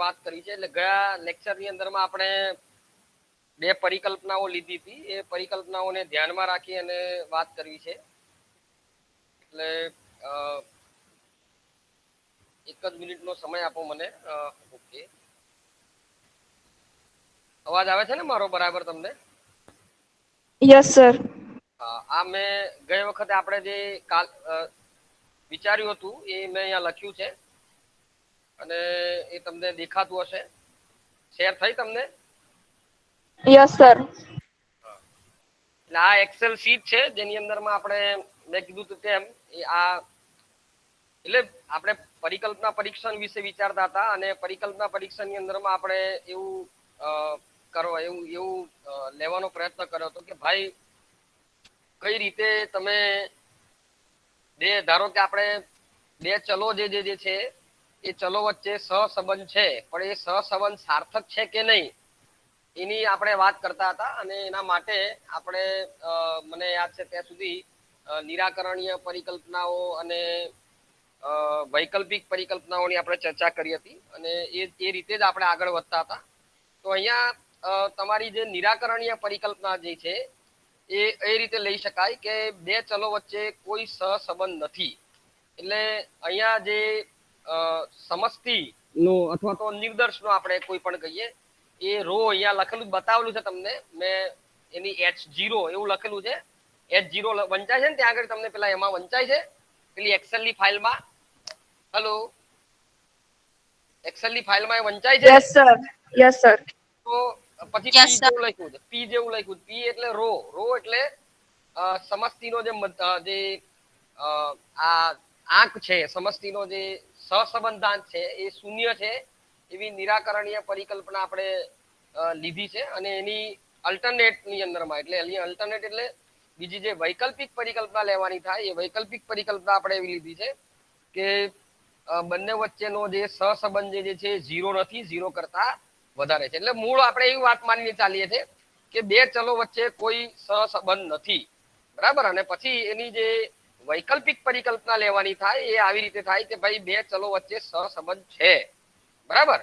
વાત કરી છે. એટલે ગયા લેક્ચરની અંદરમાં આપણે બે પરિકલ્પનાઓ લીધી હતી. એ પરિકલ્પનાઓને ધ્યાનમાં રાખી અને વાત કરવી છે. એટલે એક જ મિનિટનો સમય આપો મને. ઓકે, અવાજ આવે છે ને મારો બરાબર તમને? Yes sir. આ મેં ગઈ વખતે આપણે જે કાલ વિચાર્યું હતું એ મેં અહીંયા લખ્યું છે અને એ તમને દેખાતું હશે. શેર થઈ તમને? Yes sir. એટલે આ એક્સેલ શીટ છે જેની અંદરમાં આપણે મેં કીધું હતું તેમ એટલે આપણે પરિકલ્પના પરીક્ષણ વિશે વિચારતા હતા અને પરિકલ્પના પરીક્ષણની અંદરમાં આપણે એવું લેવાનો પ્રયત્ન કર્યો હતો કે ભાઈ કઈ રીતે તમે ધારો કે આપણે બે ચલો જે છે એ ચલો વચ્ચે સહસંબંધ છે, પણ એ સહસંબંધ સાર્થક છે કે નહીં એની આપણે વાત કરતા હતા. અને એના માટે આપણે મને યાદ છે ત્યાં સુધી નિરાકરણીય પરિકલ્પનાઓ અને વૈકલ્પિક પરિકલ્પનાઓની આપણે ચર્ચા કરી હતી અને એ રીતે જ આપણે આગળ વધતા હતા. તો અહીંયા તમારી જે નિરાકરણીય પરિકલ્પના જે છે એ રીતે લઈ શકાય કે બે ચલો વચ્ચે કોઈ સહસંબંધ નથી. એટલે અહીંયા જે સમષ્ટિ નો અથવા તો નિર્દર્શ નો આપણે કોઈ પણ કહીએ એ રો અહીંયા લખેલું બતાવેલું છે તમને. મેં એની H0 એવું લખેલું છે. H0 વંચાય છે ને ત્યાં આગળ તમને પેલા એમાં વંચાય છે પેલી એક્સેલ ની ફાઇલમાં. હેલો, એક્સેલ ની ફાઇલમાં એ વંચાય છે. Yes sir. Yes sir. તો પછી પી જેવું લખ્યું છે. પી જેવું લખ્યું. પી એટલે રો. રો એટલે સમષ્ટિનો જે આ આંક છે, સમષ્ટિનો જે સહસંબંધાંક છે એ શૂન્ય છે એવી નિરાકરણીય પરિકલ્પના આપણે લીધી છે. અને એની અલ્ટરનેટ ની અંદરમાં એટલે અલ્ટરનેટ એટલે બીજી જે વૈકલ્પિક પરિકલ્પના લેવાની થાય એ વૈકલ્પિક પરિકલ્પના આપણે એવી લીધી છે કે બંને વચ્ચેનો જે સહસંબંધ જે છે 0 નથી, 0 કરતા વધારે છે. એટલે મૂળ આપણે એવી વાત માનીને ચાલીએ છીએ કે બે ચલો વચ્ચે કોઈ સહસંબંધ નથી, બરાબર. અને પછી એની જે વૈકલ્પિક પરિકલ્પના લેવાની થાય એ આવી રીતે થાય કે ભાઈ બે ચલો વચ્ચે સહસંબંધ છે, બરાબર.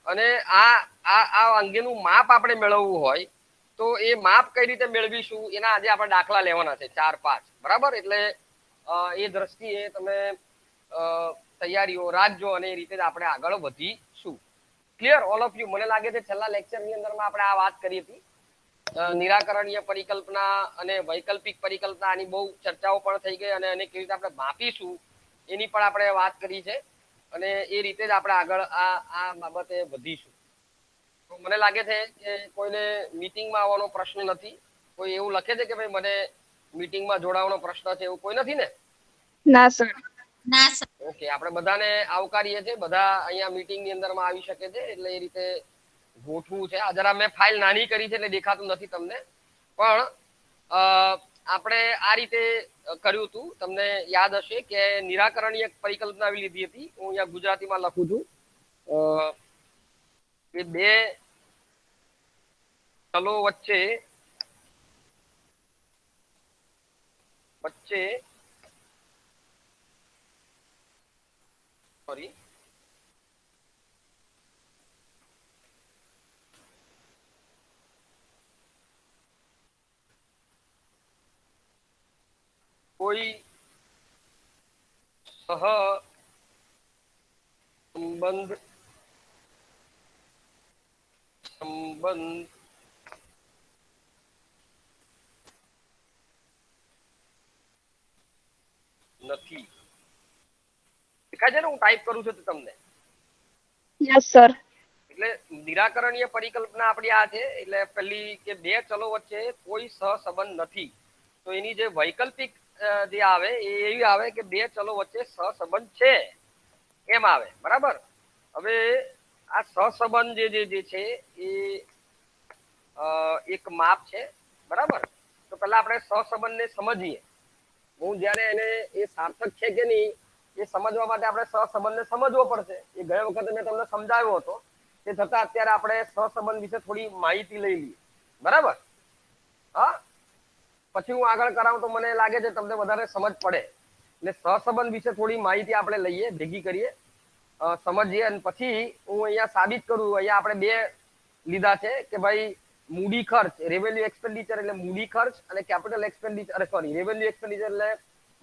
અને આ અંગેનું માપ આપણે મેળવવું હોય તો એ માપ કઈ રીતે મેળવીશું એના આજે આપણે દાખલા લેવાના છે 4-5, બરાબર. એટલે એ દ્રષ્ટિએ તમે તૈયારીઓ રાખજો અને એ રીતે જ આપણે આગળ વધીશું. Clear all of you? મને લાગે છે છેલ્લા લેક્ચરની અંદરમાં આપણે આ વાત કરી હતી. નિરાકરણીય પરિકલ્પના અને વૈકલ્પિક પરિકલ્પના આની બહુ ચર્ચાઓ પણ થઈ ગઈ અને એને કેવી રીતે આપણે માપીશું એની પણ આપણે વાત કરી છે અને એ રીતે જ આપણે આગળ આ બાબતે વધીશું. તો મને લાગે છે કે કોઈને મીટિંગમાં આવવાનો પ્રશ્ન નથી. કોઈ એવું લખે છે કે ભાઈ મને મીટિંગમાં જોડાવાનો પ્રશ્ન છે, એવું કોઈ નથી ને? ના સર. ના સર. ઓકે, આપણે બધાને આવકારીએ છીએ. બધા અહીંયા મીટિંગની અંદરમાં આવી શકે છે એટલે એ રીતે ગોઠવું છે. આ જરા મેં ફાઇલ નાની કરી છે એટલે દેખાતું નથી તમને, પણ આપણે આ રીતે કર્યું હતું. તમને યાદ હશે કે નિરાકરણીય પરિકલ્પના આવી લીધી હતી. હું અહીંયા ગુજરાતીમાં લખું છું કે બે ચલો વચ્ચે સોરી કોઈ સંબંધ નથી. દેખાય છે ને હું ટાઈપ કરું છું તો તમને? Yes sir. એટલે નિરાકરણીય પરિકલ્પના આપણી આ છે. એટલે પેલી કે બે ચલો વચ્ચે કોઈ સહસંબંધ નથી. તો એની જે વૈકલ્પિક જે આવે એ એવી આવે કે બે ચલો વચ્ચે સહસંબંધ છે એમ આવે, બરાબર. હવે આ સહસંબંધ જે છે એ એક માપ છે, બરાબર. તો પહેલા આપણે સહસંબંધને સમજીએ. હું જ્યારે એને એ સાર્થક છે કે નહીં એ સમજવા માટે આપણે સહસંબંધને સમજવો પડશે. એ ગયા વખતે મેં તમને સમજાવ્યો હતો. તે છતાં અત્યારે આપણે સહસંબંધ વિશે થોડી માહિતી લઈ લઈએ, બરાબર. હા, પછી હું આગળ કરાવું તો મને લાગે છે તમને વધારે સમજ પડે. એટલે સહસંબંધ વિશે થોડી માહિતી આપણે લઈએ, ભેગી કરીએ. સમજીએ અને પછી હું અહીંયા સાબિત કરું. અહીંયા આપણે બે લીધા છે કે ભાઈ મૂડી ખર્ચ, રેવન્યુ એક્સપેન્ડિચર એટલે મૂડી ખર્ચ, અને capital expenditure sorry revenue expenditure એટલે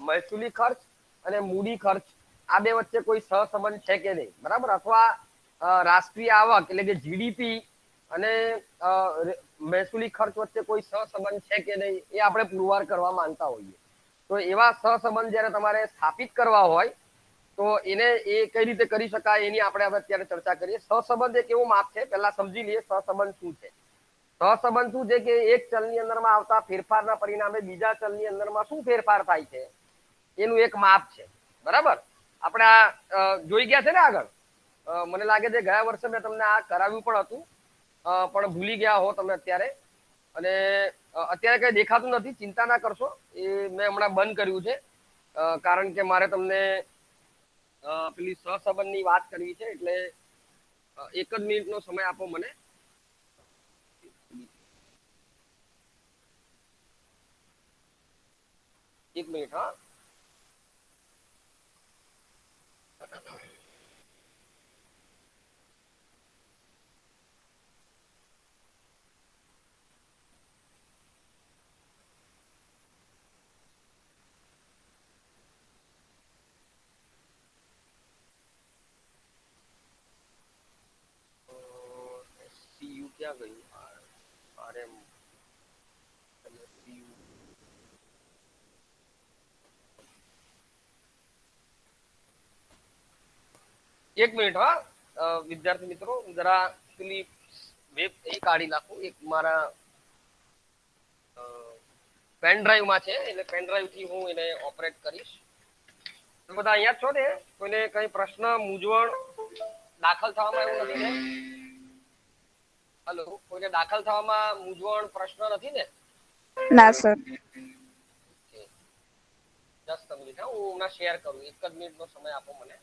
મહેસૂલી ખર્ચ, અને મૂડી ખર્ચ આ બે વચ્ચે કોઈ સહસંબંધ છે કે નહીં, બરાબર? અથવા રાષ્ટ્રીય આવક એટલે કે જીડીપી અને મહેસૂલી ખર્ચ વચ્ચે કોઈ સહસંબંધ છે કે નહીં એ આપણે પુરવાર કરવા માંગતા હોઈએ. તો એવા સહસંબંધ જ્યારે તમારે સ્થાપિત કરવા હોય તો એને એ કઈ રીતે કરી શકાય એની આપણે હવે અત્યારે ચર્ચા કરીએ. સહસંબંધ એક એવું માપ છે, પહેલા સમજી લઈએ સહસંબંધ શું છે. સહસંબંધ શું છે કે એક ચલની અંદરમાં આવતા ફેરફારના પરિણામે બીજા ચલની અંદરમાં શું ફેરફાર થાય છે એનું એક માપ છે, બરાબર? આપણે આ જોઈ ગયા છે ને આગળ. મને લાગે છે ગયા વર્ષે મેં તમને આ કરાવ્યું પણ હતું, પણ ભૂલી ગયા હો તમે અત્યારે. અને અત્યારે કઈ દેખાતું નથી, ચિંતા ના કરશો, એ મેં હમણાં બંધ કર્યું છે કારણ કે મારે તમને પેલી સહસંબંધની વાત કરવી છે. એટલે એક જ મિનિટનો સમય આપો મને. એક મિનિટ. હા, સીયુ ક્યાં ગયું? આરએમ એક મિનિટ. હા, વિદ્યાર્થી મિત્રો, જરા પેલી વેબ એ કાઢી નાખું. એક મારા પેન ડ્રાઈવ માં છે, એટલે પેન ડ્રાઈવ થી હું એને ઓપરેટ કરીશ. તો બધા અહીંયા છો ને? કોઈને કઈ પ્રશ્ન, મૂંઝવણ દાખલ થવામાં એવું નથી ને? હેલો, કોઈને દાખલ થવામાં મૂંઝવણ, પ્રશ્ન નથી ને? ના સર. Just a minute. હું હમણાં શેર કરું. એક જ મિનિટ નો સમય આપો મને.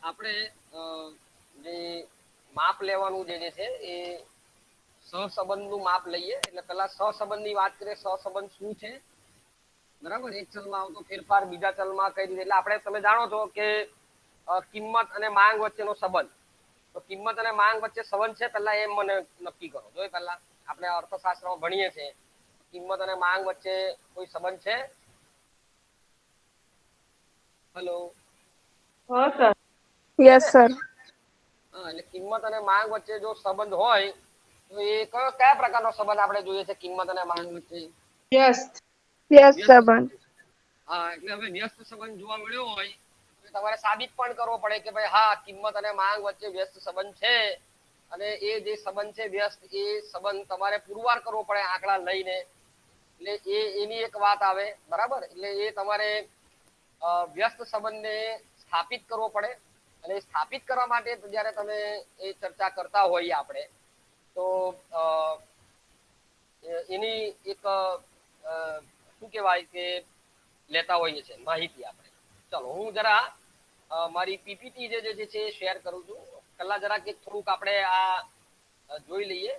આપણે જે માપ લેવાનું જે છે એ સહસંબંધનું માપ લઈએ. એટલે પેલા સહસંબંધની વાત કરીએ. સહસંબંધ શું છે, બરાબર? એક ચલમાં આવતો ફેરફાર બીજા ચલમાં કઈ રીતે, એટલે આપણે તમે જાણો છો કે કિંમત અને માંગ વચ્ચેનો સંબંધ. તો કિંમત અને માંગ વચ્ચે સંબંધ છે, પહેલા એમ મને નક્કી કરો. જો પહેલા આપણે અર્થશાસ્ત્રમાં ભણીએ છીએ, કિંમત અને માંગ વચ્ચે કોઈ સંબંધ છે? હેલો. હા સર. Yes sir. હા, એટલે કિંમત અને માંગ વચ્ચે જો સંબંધ હોય તો એ કયા પ્રકારનો સંબંધ આપણે જોઈએ છે કિંમત અને માંગ વચ્ચે? વ્યસ્ત. વ્યસ્ત સંબંધ. હા, એટલે હવે વ્યસ્ત સંબંધ જોવા મળ્યો હોય તો તમારે સાબિત પણ કરવો પડે કે ભાઈ હા, કિંમત અને માંગ વચ્ચે વ્યસ્ત સંબંધ છે. અને એ જે સંબંધ છે વ્યસ્ત, એ સંબંધ તમારે પુરવાર કરવો પડે આંકડા લઈને. એટલે એની એક વાત આવે, બરાબર? એટલે એ તમારે વ્યસ્ત સંબંધને સ્થાપિત કરવો પડે. અને સ્થાપિત કરવા માટે જ્યારે તમે એ ચર્ચા કરતા હોઈએ આપણે, તો એની એક શું કહેવાય કે લેતા હોઈએ છે માહિતી આપણે. ચલો, હું જરા મારી પીપીટી જે છે શેર કરું છું. પહેલા જરા કે થોડુંક આપણે આ જોઈ લઈએ.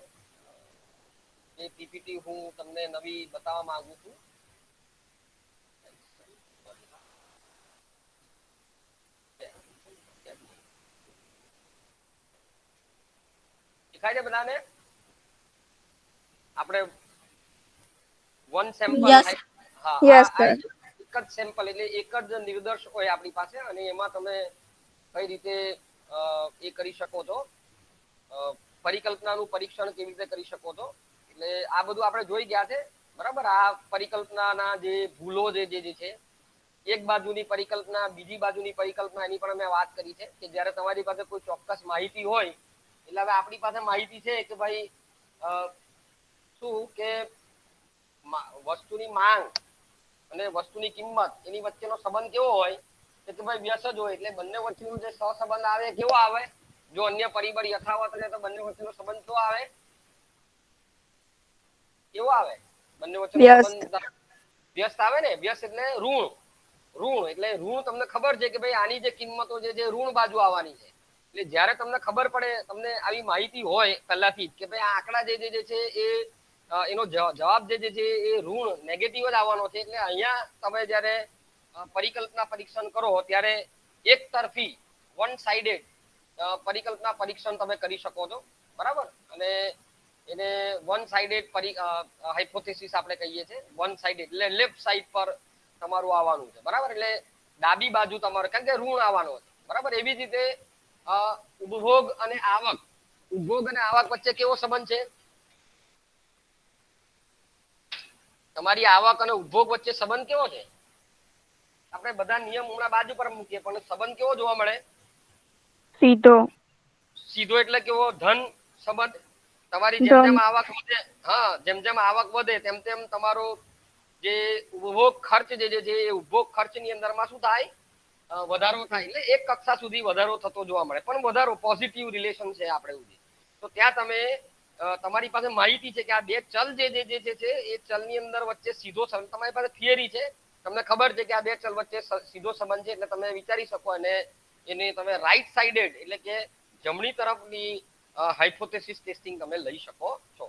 એ પીપીટી હું તમને નવી બતાવવા માંગુ છું. દેખાય છે બધાને? આપણે વન સેમ્પલ. હા, યસ આ સર. એક જ સેમ્પલ એટલે એક જ નિર્દેશ હોય આપણી પાસે, અને એમાં તમે કઈ રીતે એ કરી શકો છો, પરિકલ્પનાનું પરીક્ષણ કેવી રીતે કરી શકો છો. એટલે આ બધું આપણે જોઈ ગયા છે, બરાબર? આ પરિકલ્પનાના જે ભૂલો જે છે, એક બાજુની પરિકલ્પના, બીજી બાજુની પરિકલ્પના, એની પણ મેં વાત કરી છે કે જ્યારે તમારી પાસે કોઈ ચોક્કસ માહિતી હોય, એટલે હવે આપણી પાસે માહિતી છે કે ભાઈ શું કે વસ્તુની માંગ અને વસ્તુની કિંમત એની વચ્ચેનો સંબંધ કેવો હોય કે ભાઈ વ્યસ્ત જ હોય. એટલે બંને વચ્ચેનો જે સહસંબંધ આવે કેવો આવે? જો અન્ય પરિબળ યથાવત રહે તો બંને વચ્ચેનો સંબંધ કેવો આવે? કેવો આવે? બંને વચ્ચેનો વ્યસ્ત. સંબંધ વ્યસ્ત આવે ને? વ્યસ્ત એટલે ઋણ. ઋણ એટલે ઋણ તમને ખબર છે કે ભાઈ આની જે કિંમતો છે જે ઋણ બાજુ આવવાની છે. એટલે જ્યારે તમને ખબર પડે, તમને આવી માહિતી હોય પહેલાથી જ કે ભાઈ આ આંકડા જે છે એ એનો જવાબ જે છે એ ઋણ નેગેટિવ જ આવવાનો છે, એટલે અહીંયા તમે જ્યારે પરિકલ્પના પરીક્ષણ કરો ત્યારે એક તરફી વન સાઇડેડ પરિકલ્પના પરીક્ષણ તમે કરી શકો છો, બરાબર. અને એને વન સાઇડેડ હાઇપોથેસિસ આપણે કહીએ છીએ. વન સાઇડેડ એટલે લેફ્ટ સાઇડ પર તમારું આવવાનું છે, બરાબર. એટલે ડાબી બાજુ તમારે, કારણ કે ઋણ આવવાનો છે, બરાબર. એવી જ રીતે ઉપભોગ અને આવક, ઉપભોગ અને આવક વચ્ચે કેવો સંબંધ છે? તમારી આવક અને ઉપભોગ વચ્ચે સંબંધ કેવો છે? આપણે બધા નિયમ હમણાં બાજુ પર મૂકીએ, પણ સંબંધ કેવો જોવા મળે? સીધો. સીધો એટલે કેવો? ધન સંબંધ. તમારી જેમ ધન. જેમ આવક વધે, હા, જેમ જેમ આવક વધે તેમ તેમ તમારો જે ઉપભોગ ખર્ચ જે છે એ ઉપભોગ ખર્ચની અંદરમાં શું થાય? વધારો થાય. એટલે એક કક્ષા સુધી વધારો થતો જોવા મળે, પણ વધારો પોઝિટિવ રિલેશન છે આપણે સુધી. તો ત્યાં તમે તમારી પાસે માહિતી છે કે આ બે ચલ જે છે એ ચલની અંદર વચ્ચે સીધો સંબંધ, તમારી પાસે થિયરી છે, તમને ખબર છે કે આ બે ચલ વચ્ચે સીધો સંબંધ છે, એટલે તમે વિચારી શકો અને એને તમે રાઈટ સાઇડેડ એટલે કે જમણી તરફની હાઇપોથેસિસ ટેસ્ટિંગ તમે લઈ શકો છો.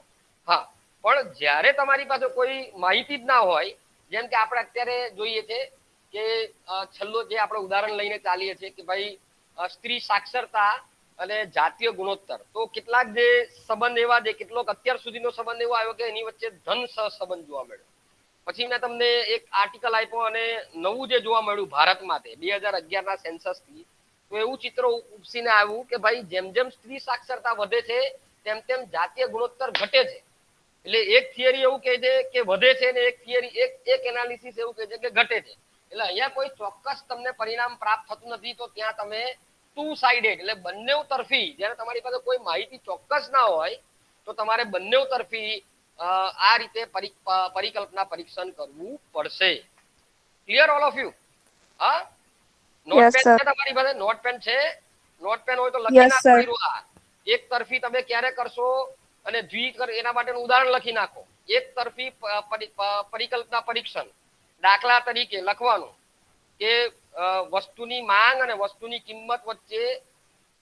હા, પણ જ્યારે તમારી પાસે કોઈ માહિતી જ ના હોય, જેમ કે આપણે અત્યારે જોઈએ છે કે છેલ્લો જે આપણે ઉદાહરણ લઈને ચાલીએ છીએ કે ભાઈ સ્ત્રી સાક્ષરતા અને જાતીય ગુણોત્તર, તો કેટલાક જે સંબંધ એવા છે, કેટલોક અત્યાર સુધીનો સંબંધ એવો આવ્યો કે એની વચ્ચે ધન સહસંબંધ જોવા મળ્યો. પછી મેં તમને એક આર્ટિકલ આપ્યો અને નવું જે જોવા મળ્યું ભારતમાં તે 2011 ના સેન્સસ થી, તો એવું ચિત્ર ઉપસીને આવ્યું કે ભાઈ જેમ જેમ સ્ત્રી સાક્ષરતા વધે છે તેમ તેમ જાતીય ગુણોત્તર ઘટે છે. એટલે એક થિયરી એવું કહે છે કે વધે છે ને એક થિયરી એક એનાલિસિસ એવું કહે છે કે ઘટે છે. એટલે અહીંયા કોઈ ચોક્કસ તમને પરિણામ પ્રાપ્ત થતું નથી, તો ત્યાં તમે ટુ સાઇડેડ એટલે બંને તરફી, જ્યારે તમારી પાસે કોઈ માહિતી ચોક્કસ ના હોય તો તમારે બંને તરફી આ રીતે પરિકલ્પના પરીક્ષણ કરવું પડશે. Clear all of you? હા, યસ નોટપેન સર. છે તમારી પાસે? નોટપેન છે? નોટપેન હોય તો લખી યસ નાખો. સર. એક તરફી તમે ક્યારે કરશો અને એના માટેનું ઉદાહરણ લખી નાખો. એક તરફી પરિકલ્પના પરીક્ષણ, દાખલા તરીકે લખવાનું કે વસ્તુની માંગ અને વસ્તુની કિંમત વચ્ચે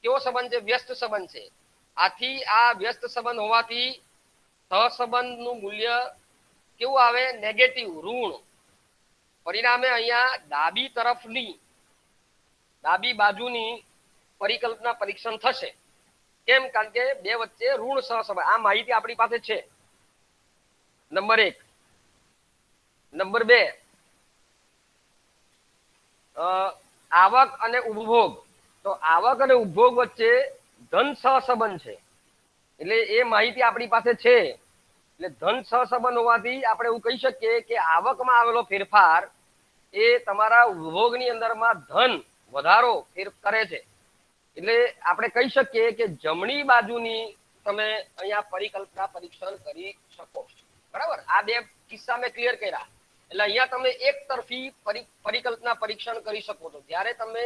કેવો સંબંધ છે? વ્યસ્ત સંબંધ છે. આથી આ વ્યસ્ત સંબંધ હોવાથી સહસંબંધનું મૂલ્ય કેવું આવે? નેગેટિવ, ઋણ. પરિણામે અહીંયા ડાબી બાજુની પરિકલ્પના પરીક્ષણ થશે. કેમ? કારણ કે બે વચ્ચે ઋણ સહસંબંધ, આ માહિતી આપણી પાસે છે. નંબર 1. નંબર 2, આવક અને ઉપભોગ. તો આવક અને ઉપભોગ વચ્ચે ધન સહસંબંધ છે, એટલે એ માહિતી આપણી પાસે છે. એટલે ધન સહસંબંધ હોવાથી આપણે એવું કહી શકીએ કે આવકમાં આવેલો ફેરફાર એ તમારા ઉપભોગની અંદરમાં ધન વધારો કરે છે. એટલે આપણે કહી શકીએ કે જમણી બાજુની તમે અહીંયા પરિકલ્પના પરીક્ષણ કરી શકો, બરાબર. આ બે કિસ્સા મેં ક્લિયર કર્યા. એટલે અહીંયા તમે એક તરફી પરિકલ્પના પરીક્ષણ કરી શકો છો. જ્યારે તમે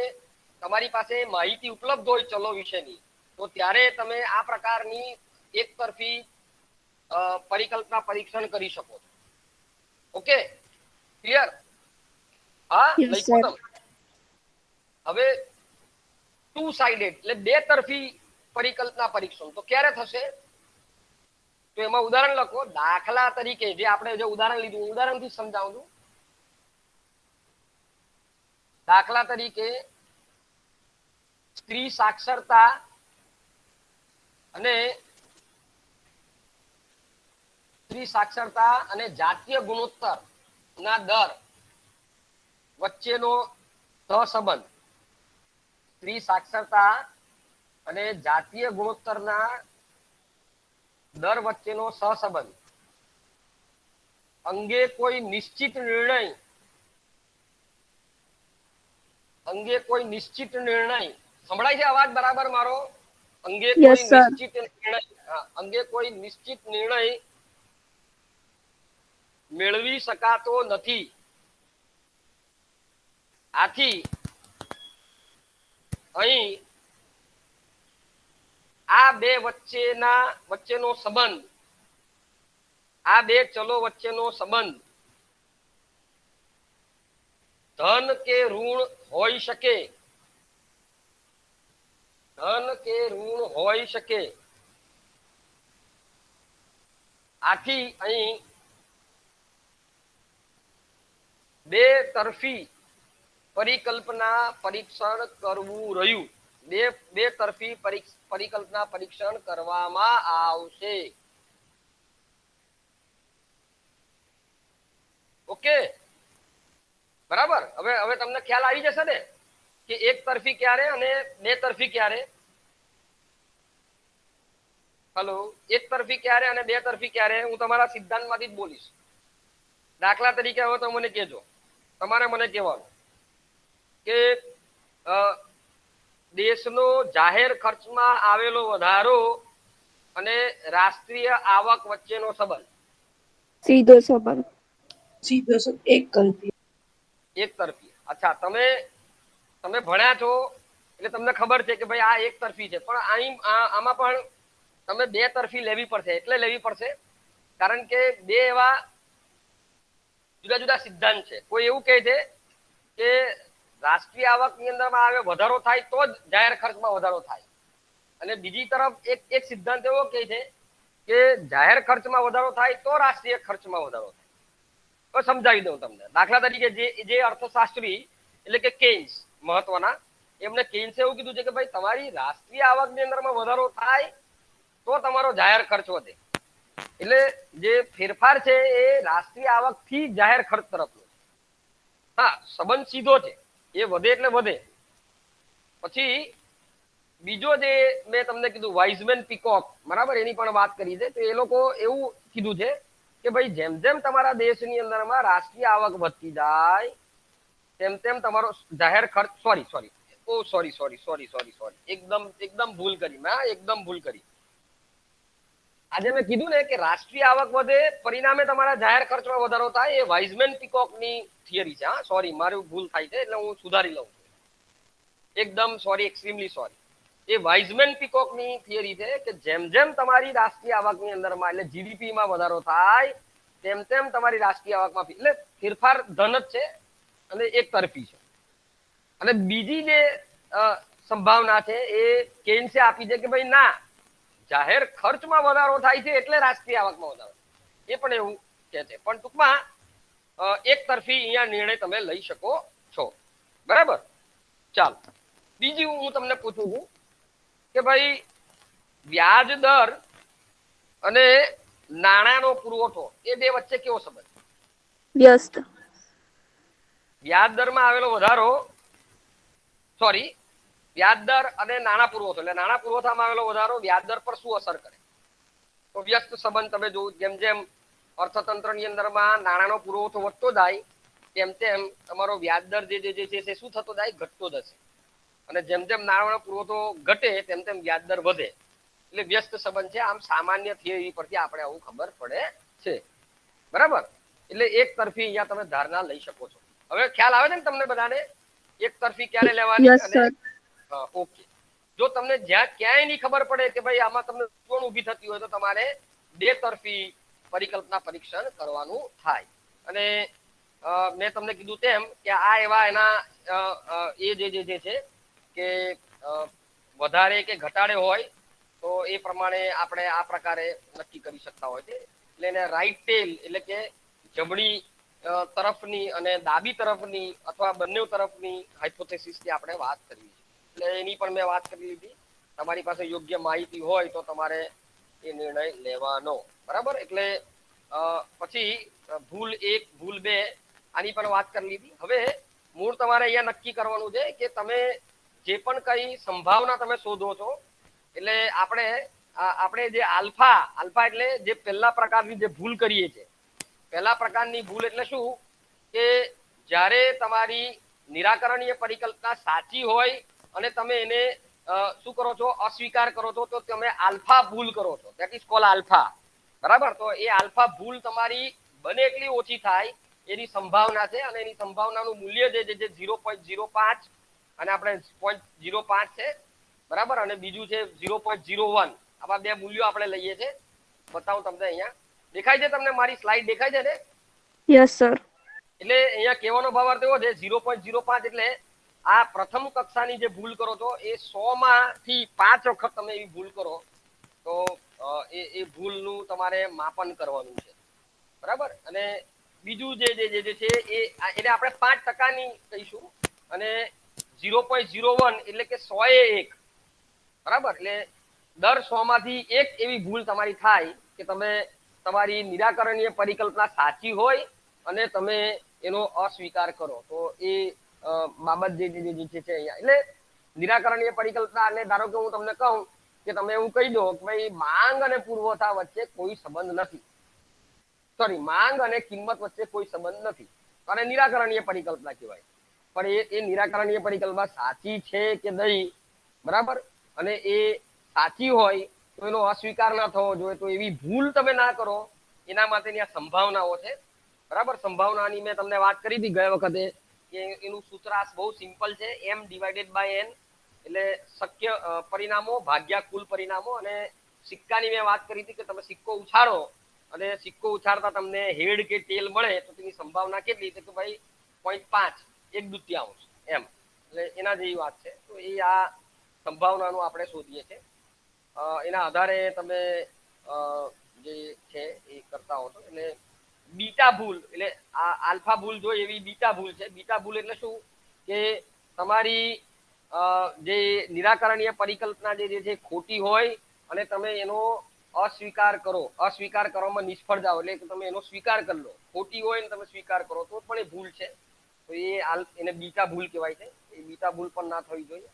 તમારી પાસે માહિતી ઉપલબ્ધ હોય ચલો વિશેની, તો ત્યારે તમે આ પ્રકારની એક તરફી પરિકલ્પના પરીક્ષણ કરી શકો છો. Okay, clear? હા, યસ લખો સર. તમે. હવે ટુ સાઇડેડ એટલે બે તરફી પરિકલ્પના પરીક્ષણ તો ક્યારે થશે? તો એમાં ઉદાહરણ લખો. દાખલા તરીકે જે આપણે જે ઉદાહરણ લીધું, ઉદાહરણથી સમજાવું છું. દાખલા તરીકે સ્ત્રી સાક્ષરતા અને જાતીય ગુણોત્તર ના દર વચ્ચેનો સહસંબંધ. સ્ત્રી સાક્ષરતા અને જાતીય ગુણોત્તરના દર વચ્ચેનો સહસંબંધ અંગે કોઈ નિશ્ચિત નિર્ણય, સંભળાય છે અવાજ બરાબર મારો? અંગે યસ સર. કોઈ નિશ્ચિત નિર્ણય મેળવી શકાતો નથી. આથી અહીં આ બે વચ્ચેનો સંબંધ, આ બે ચલો વચ્ચેનો સંબંધ ધન કે ઋણ હોઈ શકે. ધન કે ઋણ હોઈ શકે. આથી અહીં બે તરફી પરિકલ્પના પરીક્ષણ કરવું રહ્યું. બે તરફી પરિકલ્પના પરીક્ષણ કરવામાં આવશે. ઓકે, બરાબર. હવે તમને ખ્યાલ આવી જશે ને કે એક તરફી ક્યારે અને બે તરફી ક્યારે. હલો, એક તરફી ક્યારે અને બે તરફી ક્યારે, હું તમારા સિદ્ધાંતમાંથી જ બોલીશ. દાખલા તરીકે હવે તો મને કહેજો, તમારે મને કહેવાનું કે દેશનો જાહેર ખર્ચમાં આવેલો વધારો અને રાષ્ટ્રીય આવક વચ્ચેનો સંબંધ. સીધો સંબંધ. એક તરફી. અચ્છા, તમે ભણ્યા છો એટલે તમને ખબર છે કે ભાઈ આ એક તરફી છે, પણ આમાં પણ તમે બે તરફી લેવી પડશે. એટલે લેવી પડશે કારણ કે બે એવા જુદા જુદા સિદ્ધાંત છે. કોઈ એવું કહે છે કે રાષ્ટ્રીય આવકની અંદરમાં આવે વધારો થાય તો જ જાહેર ખર્ચમાં વધારો થાય, અને બીજી તરફ એક સિદ્ધાંત એવો કહે છે કે જાહેર ખર્ચમાં વધારો થાય તો રાષ્ટ્રીય ખર્ચમાં વધારો થાય. તો સમજાવી દઉં તમને. દાખલા તરીકે જે અર્થશાસ્ત્રી એટલે કે કેન્સ મહત્વના, એમને કેન્સે એવું કીધું છે કે ભાઈ તમારી રાષ્ટ્રીય આવકની અંદરમાં વધારો થાય તો તમારો જાહેર ખર્ચ વધે. એટલે જે ફેરફાર છે એ રાષ્ટ્રીય આવક થી જાહેર ખર્ચ તરફનો. હા, સંબંધ સીધો છે, એ વધે એટલે વધે. પછી બીજો જે મેં તમને કીધું વાઇઝમેન પીકોક, બરાબર, એની પણ વાત કરી છે. તો એ લોકો એવું કીધું છે કે ભાઈ જેમ જેમ તમારા દેશની અંદરમાં રાષ્ટ્રીય આવક વધતી જાય તેમ તેમ તમારો જાહેર ખર્ચ સોરી એકદમ ભૂલ કરી મેં, એકદમ ભૂલ કરી. આજે મેં કીધું ને કે રાષ્ટ્રીય આવક વધે પરિણામે તમારા જાહેર ખર્ચમાં વધારો થાય, એ વાઇઝમેન પીકોકની થિયરી છે. હા, સોરી, મારું ભૂલ થાય છે એટલે હું સુધારી લઉં છું. એકદમ સોરી, એક્સ્ટ્રીમલી સોરી. એ વાઇઝમેન પીકોકની થિયરી છે કે જેમ જેમ તમારી રાષ્ટ્રીય આવકની અંદરમાં એટલે જીડીપીમાં વધારો થાય તેમ તેમ તમારી રાષ્ટ્રીય આવકમાં એટલે ફેરફાર ધન જ છે અને એક તરફી છે. અને બીજી જે સંભાવના છે એ કેન્સે આપી છે કે ભાઈ ના, જાહેર ખર્ચમાં વધારો થાય છે એટલે રાષ્ટ્રીય આવકમાં વધારો. એ પણ એવું કે છે, પણ ટૂંકમાં એક તરફી અહીંયા નિર્ણય તમે લઈ શકો છો. બરાબર. ચાલો, બીજી હું તમને પૂછું છું કે ભાઈ વ્યાજ દર અને નાણાંનો પુરવઠો એ બે વચ્ચે કેવો સંબંધ? વ્યસ્ત. વ્યાજ દરમાં આવેલો વધારો, સોરી, વ્યાજ દર અને નાણાં પુરવઠો, એટલે નાણાં પુરવઠામાં આવેલો વધારો વ્યાજ દર પર શું અસર કરે? તો વ્યસ્ત સંબંધ તમે જોવું. જેમ જેમ અર્થતંત્રની અંદરમાં નાણાંનો પુરવઠો વધતો જાય તેમ તેમ તમારો વ્યાજ દર જે છે શું થતો જાય? ઘટતો જશે. અને જેમ જેમ નાણાંનો પુરવઠો ઘટે તેમ તેમ વ્યાજ દર વધે. એટલે વ્યસ્ત સંબંધ છે. આમ સામાન્ય થિયરી પરથી આપણે આવું ખબર પડે છે. બરાબર. એટલે એક તરફી અહીંયા તમે ધારણા લઈ શકો છો. હવે ખ્યાલ આવે છે ને તમને બધાને એક તરફી ક્યારે લેવાની? યસ અને સર. ઓકે, જો તમને જ્યાં ક્યાંય નહીં ખબર પડે કે ભાઈ આમાં તમને કોણ ઊભી થતી હોય તો તમારે બે તરફી પરિકલ્પના પરીક્ષણ કરવાનું થાય. અને મેં તમને કીધું તેમ કે આ એવા એના એ જે છે કે વધારે કે ઘટાડે હોય તો એ પ્રમાણે આપણે આ પ્રકારે નક્કી કરી શકતા હોય છે. એટલે એને રાઈટ ટેલ એટલે કે જમણી તરફની અને ડાબી તરફની અથવા બંને તરફની હાઇપોથેસિસની આપણે વાત કરી છે. એટલે એની પણ મેં વાત કરી લીધી. તમારી પાસે યોગ્ય માહિતી હોય તો તમારે એ નિર્ણય લેવાનો. બરાબર. એટલે પછી ભૂલ 1, ભૂલ 2 આની પણ વાત કરી લીધી. હવે મૂળ તમારે અહીંયા નક્કી કરવાનું છે કે તમે જે પણ કઈ સંભાવના તમે શોધો છો, એટલે આપણે જે આલ્ફા એટલે જે પહેલા પ્રકારની જે ભૂલ કરીએ છીએ, પહેલા પ્રકારની ભૂલ એટલે શું કે જ્યારે તમારી નિરાકરણીય પરિકલ્પના સાચી હોય અને તમે એને શું કરો છો? અસ્વીકાર કરો છો, તો તમે આલ્ફા ભૂલ કરો છો. That is called alpha. બરાબર. તો એ આલ્ફા ભૂલ તમારી બને એટલી ઓછી થાય એની સંભાવના છે, અને એની સંભાવનાનું મૂલ્ય જે 0.05 અને આપણે 0.05 છે. બરાબર. અને બીજું છે 0.01. આવા બે મૂલ્યો આપણે લઈએ છીએ. બતાવું તમને અહીંયા. દેખાય છે તમને? મારી સ્લાઇડ દેખાય છે ને? Yes sir. એટલે અહીંયા કહેવાનો ભાવાર્થ એવો છે 0.05 એટલે આ પ્રથમ કક્ષાની જે ભૂલ કરો છો એ 100 માંથી 5 વખત તમે એવી ભૂલ કરો તો એ ભૂલનું તમારે માપન કરવાનું છે, બરાબર. અને બીજું જે છે એને આપણે 5% કહીશું અને 0.01 એટલે કે 100 બરાબર. એટલે દર 100 માંથી એક એવી ભૂલ તમારી થાય કે તમે તમારી નિરાકરણીય પરિકલ્પના સાચી હોય અને તમે એનો અસ્વીકાર કરો, તો એ બાબત જે છે અહીંયા. એટલે નિરાકરણીય પરિકલ્પના એટલે ધારો કે હું તમને કહું કે તમે એવું કહી દો કે ભાઈ માંગ અને પુરવઠા વચ્ચે કોઈ સંબંધ નથી, સોરી, માંગ અને કિંમત વચ્ચે કોઈ સંબંધ નથી, અને નિરાકરણીય પરિકલ્પના કહેવાય. પણ એ નિરાકરણીય પરિકલ્પના સાચી છે કે નહીં, બરાબર, અને એ સાચી હોય તો એનો અસ્વીકાર ના થવો જોઈએ. તો એવી ભૂલ તમે ના કરો એના માટેની આ સંભાવનાઓ છે, બરાબર. સંભાવનાની મેં તમને વાત કરી હતી ગયા વખતે કે એનું સૂત્રાંશ બહુ સિમ્પલ છે, m/n, એટલે શક્ય પરિણામો ભાગ્યા કુલ પરિણામો. અને સિક્કાની મેં વાત કરી હતી કે તમે સિક્કો ઉછાળો અને સિક્કો ઉછાળતા તમને હેડ કે ટેલ મળે તો તેની સંભાવના કેટલી છે કે ભાઈ 0.5, 1/2 એમ. એટલે એના જેવી વાત છે. તો એ આ સંભાવનાનું આપણે શોધીએ છીએ. એના આધારે તમે જે છે એ કરતા હો છો. એટલે બીટા ભૂલ એટલે આ આલ્ફા ભૂલ જો એવી બીટા ભૂલ છે. બીટા ભૂલ એટલે શું કે તમારી જે નિરાકરણીય પરિકલ્પના જે છે ખોટી હોય અને તમે એનો અસ્વીકાર કરો, અસ્વીકાર કરવામાં નિષ્ફળ જાઓ એટલે કે તમે એનો સ્વીકાર કરી લો. ખોટી હોય ને તમે સ્વીકાર કરો તો પણ એ ભૂલ છે. તો એને બીટા ભૂલ કહેવાય છે. એ બીટા ભૂલ પણ ના થવી જોઈએ.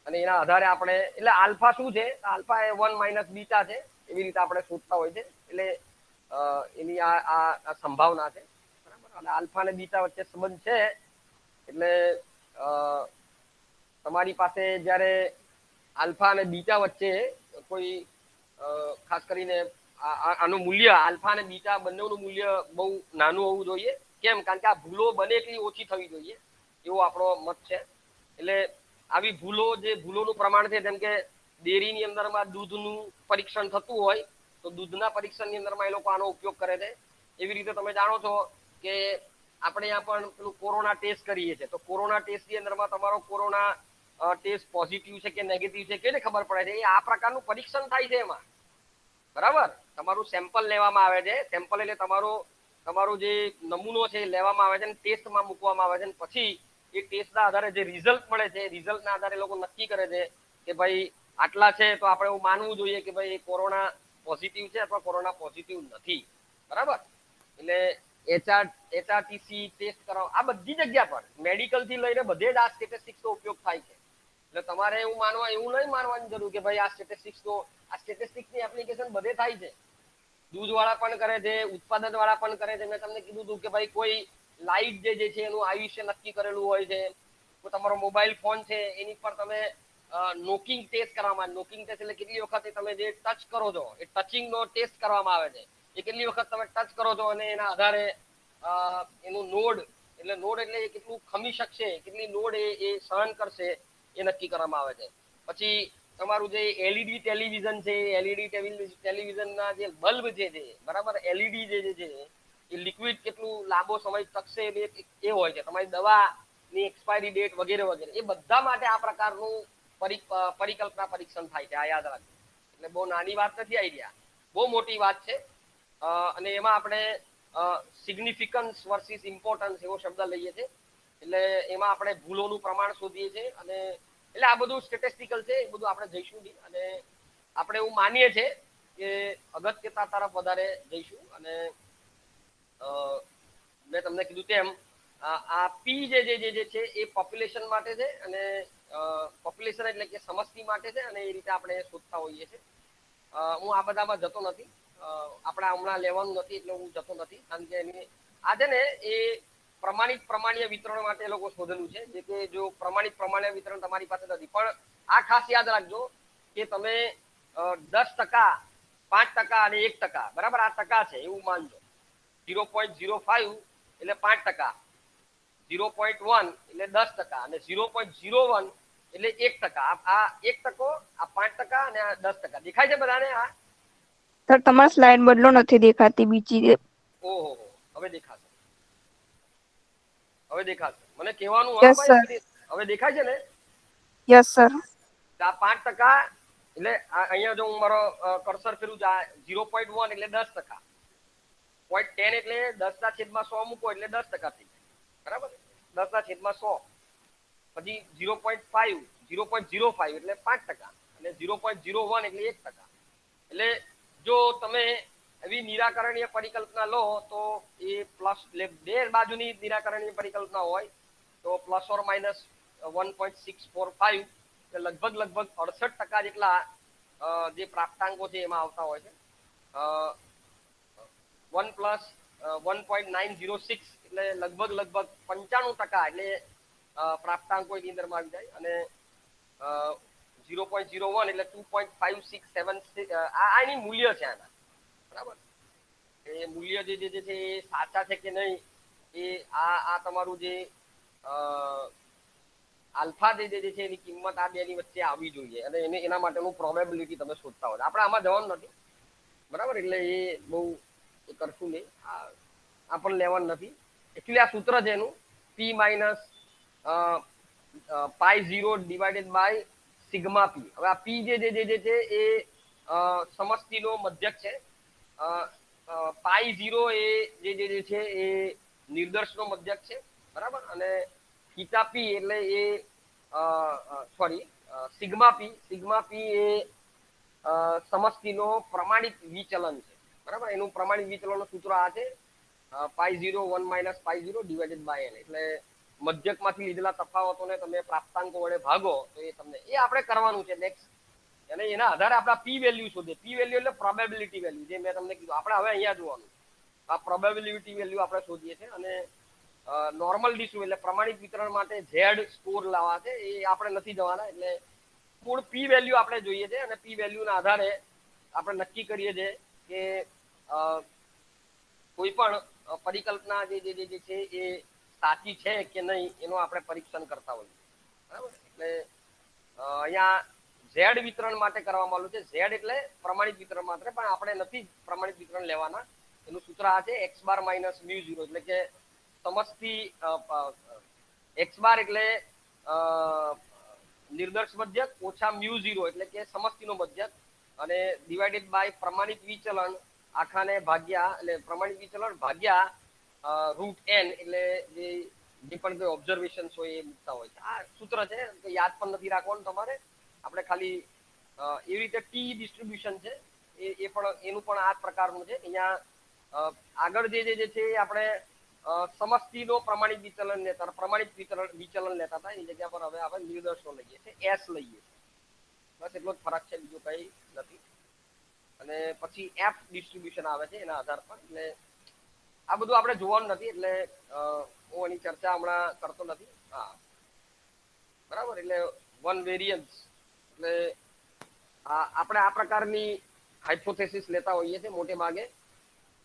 અને એના આધારે આપણે એટલે આલ્ફા શું છે, આલ્ફા એ 1 - બીટા છે, એવી રીતે આપણે શોધતા હોય છે. એટલે એની આ સંભાવના છે, બરાબર. અને આલ્ફા અને બીટા વચ્ચે સંબંધ છે એટલે તમારી પાસે જ્યારે આલ્ફા અને બીટા વચ્ચે કોઈ ખાસ કરીને આનું મૂલ્ય આલ્ફા અને બીટા બંનેનું મૂલ્ય બહુ નાનું હોવું જોઈએ. કેમ? કારણ કે આ ભૂલો બને એટલી ઓછી થવી જોઈએ એવો આપણો મત છે. એટલે આવી ભૂલોનું પ્રમાણ છે, જેમ કે ડેરીની અંદરમાં દૂધનું પરીક્ષણ થતું હોય તો દૂધના પરીક્ષણની અંદરમાં એ લોકો આનો ઉપયોગ કરે છે. એવી રીતે તમે જાણો છો કે આપણે અહીંયા પણ પેલું કોરોના ટેસ્ટ કરીએ છીએ, તો કોરોના ટેસ્ટની અંદરમાં તમારો કોરોના ટેસ્ટ પોઝિટિવ છે કે નેગેટિવ છે કેને ખબર પડે છે? એ આ પ્રકારનું પરીક્ષણ થાય છે એમાં, બરાબર. તમારું સેમ્પલ લેવામાં આવે છે. સેમ્પલ એટલે તમારો જે નમૂનો છે એ લેવામાં આવે છે અને ટેસ્ટમાં મૂકવામાં આવે છે. પછી એ ટેસ્ટના આધારે જે રિઝલ્ટ મળે છે, રિઝલ્ટના આધારે લોકો નક્કી કરે છે કે ભાઈ આટલા છે તો આપણે એવું માનવું જોઈએ કે ભાઈ કોરોના પોઝિટિવ છે અથવા કોરોના પોઝિટિવ નથી, બરાબર. એટલે HRTC ટેસ્ટ કરાવો આ બધી જગ્યા પર મેડિકલ થી લઈને બધે જ આ સ્ટેટિસ્ટિક્સનો ઉપયોગ થાય છે. એટલે તમારે એવું નહીં માનવાની જરૂર કે ભાઈ આ સ્ટેટિસ્ટિક્સની એપ્લિકેશન બધે થાય છે. દૂધવાળા પણ કરે છે, ઉત્પાદનવાળા પણ કરે છે. મેં તમને કીધું હતું કે ભાઈ કોઈ લાઈટ જે છે એનું આયુષ્ય નક્કી કરેલું હોય છે. તો તમારો મોબાઈલ ફોન છે એની પર તમે નોકિંગ ટેસ્ટ કરવામાં, નોકિંગ ટેસ્ટ એટલે કેટલી વખત તમે જે ટચ કરો છો એ ટચિંગનો ટેસ્ટ કરવામાં આવે છે. એ કેટલી વખત તમે ટચ કરો છો અને એના આધારે એનું નોડ એટલે એ કેટલું ખમી શકશે, કેટલી નોડ એ સહન કરશે એ નક્કી કરવામાં આવે છે. પછી તમારું જે એલઈડી ટેલિવિઝન છે, એલઈડી ટેલિવિઝનના જે બલ્બ છે, બરાબર, એલઈડી જે છે એ લિક્વિડ કેટલું લાંબો સમય ટકશે એ હોય છે. તમારી દવાની એક્સપાયરી ડેટ વગેરે વગેરે એ બધા માટે આ પ્રકારનું પરિકલ્પના પરીક્ષણ થાય છે. આ યાદ રાખજો. એટલે બહુ નાની વાત નથી આઈડિયા, બહુ મોટી વાત છે. અને એમાં આપણે સિગ્નિફિકન્સ વર્સિસ ઇમ્પોર્ટન્સ એવો શબ્દ લઈએ છીએ. એટલે એમાં આપણે ભૂલોનું પ્રમાણ શોધીએ છીએ. અને એટલે આ બધું સ્ટેટિસ્ટિકલ છે, એ બધું આપણે જઈશું નહીં. અને આપણે એવું માનીએ છીએ કે અગત્યતા તરફ વધારે જઈશું. અને મેં તમને કીધું તેમ આ પી જે છે એ પોપ્યુલેશન માટે છે અને પોપ્યુલેશન એટલે કે સમષ્ટિ માટે છે. અને એ રીતે આપણે શોધતા હોઈએ છીએ. હું આ બધામાં જતો નથી, આપણે હમણાં લેવાનું નથી એટલે હું જતો નથી. કારણ કે એની આ છે ને એ પ્રમાણિત વિતરણ માટે એ લોકો શોધેલું છે. જે કે જો પ્રમાણિત વિતરણ તમારી પાસે નથી, પણ આ ખાસ યાદ રાખજો કે તમે 10%, 5% અને 1%, બરાબર, આ ટકા છે એવું માનજો. 0.05 એટલે 5%, 0.1 એટલે 10% અને 0.01 એટલે 1%. આ 1%, આ 5% અને આ 10%. દેખાય છે બધાને? આ સર તમારી સ્લાઇડ બદલો, નથી દેખાતી બીજી. ઓહો, હવે દેખાશે. મને કહેવાનું. હા યસ સર. ભાઈ, હવે દેખાય છે ને? Yes sir. આ 5% એટલે અહીંયા જો હું મારો કર્સર ફેરવું છું, 0.1 એટલે 10%. 0.10 એટલે 10/100 મૂકો એટલે 10% થઈ જાય. બરાબર? 10/100. પછી 0.5 0.05 એટલે 5% અને 0.01 એટલે 1%. એટલે જો તમે એવી નિરાકરણીય પરિકલ્પના લો તો એ પ્લસ એટલે બે બાજુની નિરાકરણીય પરિકલ્પના હોય તો પ્લસ ઓર માઇનસ 1.645 એટલે લગભગ 68% જેટલા જે પ્રાપ્તાંકો છે એમાં આવતા હોય છે. 1 પ્લસ 1.906 એટલે લગભગ 95% એટલે પ્રાપ્તાંકો એની અંદરમાં આવી જાય અને 0.01 એટલે 2.5676 આ એની મૂલ્ય છે આના. બરાબર? એ મૂલ્ય જે છે એ સાચા છે કે નહીં એ આ તમારું જે આલ્ફા જે છે એની કિંમત આ બેની વચ્ચે આવવી જોઈએ અને એના માટેનું પ્રોબેબિલિટી તમે શોધતા હોય. આપણે આમાં જવાનું નથી. બરાબર? એટલે એ બહુ કરશું નહીં. આ પણ લેવાનું નથી. એકચ્યુઅલી આ સૂત્ર છે એનું P minus pi 0 divided by sigma P. હવે આ પી જે છે એ સમષ્ટિનો મધ્યક છે. પાઈ 0 એ જે છે એ નિર્દર્શનો મધ્યક છે. બરાબર? અને થીટા પી એટલે એ સિગ્મા પી એ સમષ્ટિનો પ્રમાણિત વિચલન છે. બરાબર? એનું પ્રમાણિત વિચલનનું સૂત્ર આ છે pi 0 1 minus pi 0 divided by n. એટલે મધ્યકમાંથી લીધેલા તફાવતોને તમે પ્રાપ્તાંકો વડે ભાગો તો એ તમને એ આપણે કરવાનું છે નેક્સ્ટ. અને એના આધારે આપણા પી વેલ્યુ શોધે. પી વેલ્યુ એટલે પ્રોબેબિલિટી વેલ્યુ જે મેં તમને કીધું. આપણે હવે અહીંયા જોવાનું આ પ્રોબેબિલિટી વેલ્યુ આપણે શોધીએ છીએ અને નોર્મલ ડિસ્ટ્રીબ્યુશન એટલે પ્રમાણિત વિતરણ માટે ઝેડ સ્કોર લાવવા છે એ આપણે નથી જવાના. એટલે મૂળ પી વેલ્યુ આપણે જોઈએ છે અને પી વેલ્યુના આધારે આપણે નક્કી કરીએ છીએ કે કોઈ પણ પરિકલ્પના જે છે એ સાચી છે કે નહીં એનું આપણે પરીક્ષણ કરતા હોઈએ. બરાબર? એટલે અહીંયા ઝેડ વિતરણ માટે કરવામાં આવ્યું છે. ઝેડ એટલે પ્રમાણિત વિતરણ માટે, પણ આપણે નથી પ્રમાણિત વિતરણ લેવાના. એનું સૂત્ર આ છે x બાર માઇનસ મ્યુ 0 એટલે કે સમષ્ટિ x બાર એટલે નિર્દર્શ મધ્યક ઓછા મ્યુ 0 એટલે કે સમષ્ટિનો મધ્યક અને ડિવાઇડેડ બાય પ્રમાણિત વિચલન આખાને ભાગ્યા એટલે પ્રમાણિત વિચલન ભાગ્યા રૂટ n એટલે જે પણ કોઈ ઓબ્ઝર્વેશન હોય એ મૂકતા હોય છે. આ સૂત્ર છે તો યાદ પણ નથી રાખવાનું તમારે. આપણે ખાલી એવી રીતે ટી ડિસ્ટ્રીબ્યુશન છે એ પણ એનું પણ આ પ્રકારનું છે. અહીંયા આગળ જે છે એ આપણે સમષ્ટિનો પ્રમાણિત વિચલન લેતા પ્રમાણિત વિચલન લેતા હતા. એની જગ્યા પર હવે આપણે નિર્દર્શનો લઈએ છીએ, એસ લઈએ છીએ. બસ એટલો જ ફરક છે, બીજું કઈ નથી. અને પછી એફ ડિસ્ટ્રીબ્યુશન આવે છે એના આધાર પર. એટલે આ બધું આપણે જોવાનું નથી એટલે હું એની ચર્ચા હમણાં કરતો નથી. હા બરાબર. એટલે વન વેરિયન્સ એટલે આપણે આ પ્રકારની હાઇપોથેસિસ લેતા હોઈએ છીએ મોટે ભાગે.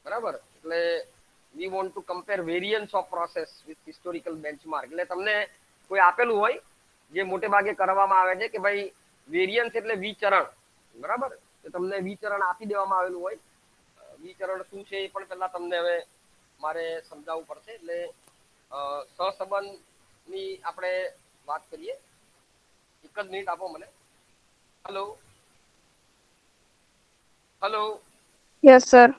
બરાબર? એટલે we want to compare variance off process with historical benchmark. એટલે તમને કોઈ આપેલું હોય જે મોટે ભાગે કરવામાં આવે છે કે ભાઈ વેરિયન્સ એટલે વિચરણ. બરાબર? તો તમને વિચરણ આપી દેવામાં આવેલું હોય. વિચરણ શું છે એ પણ પહેલા તમને હવે મારે સમજાવવું પડશે. એટલે સહસંબંધની આપણે વાત કરીએ. એક જ મિનિટ આપો મને. Hello hello. Yes sir.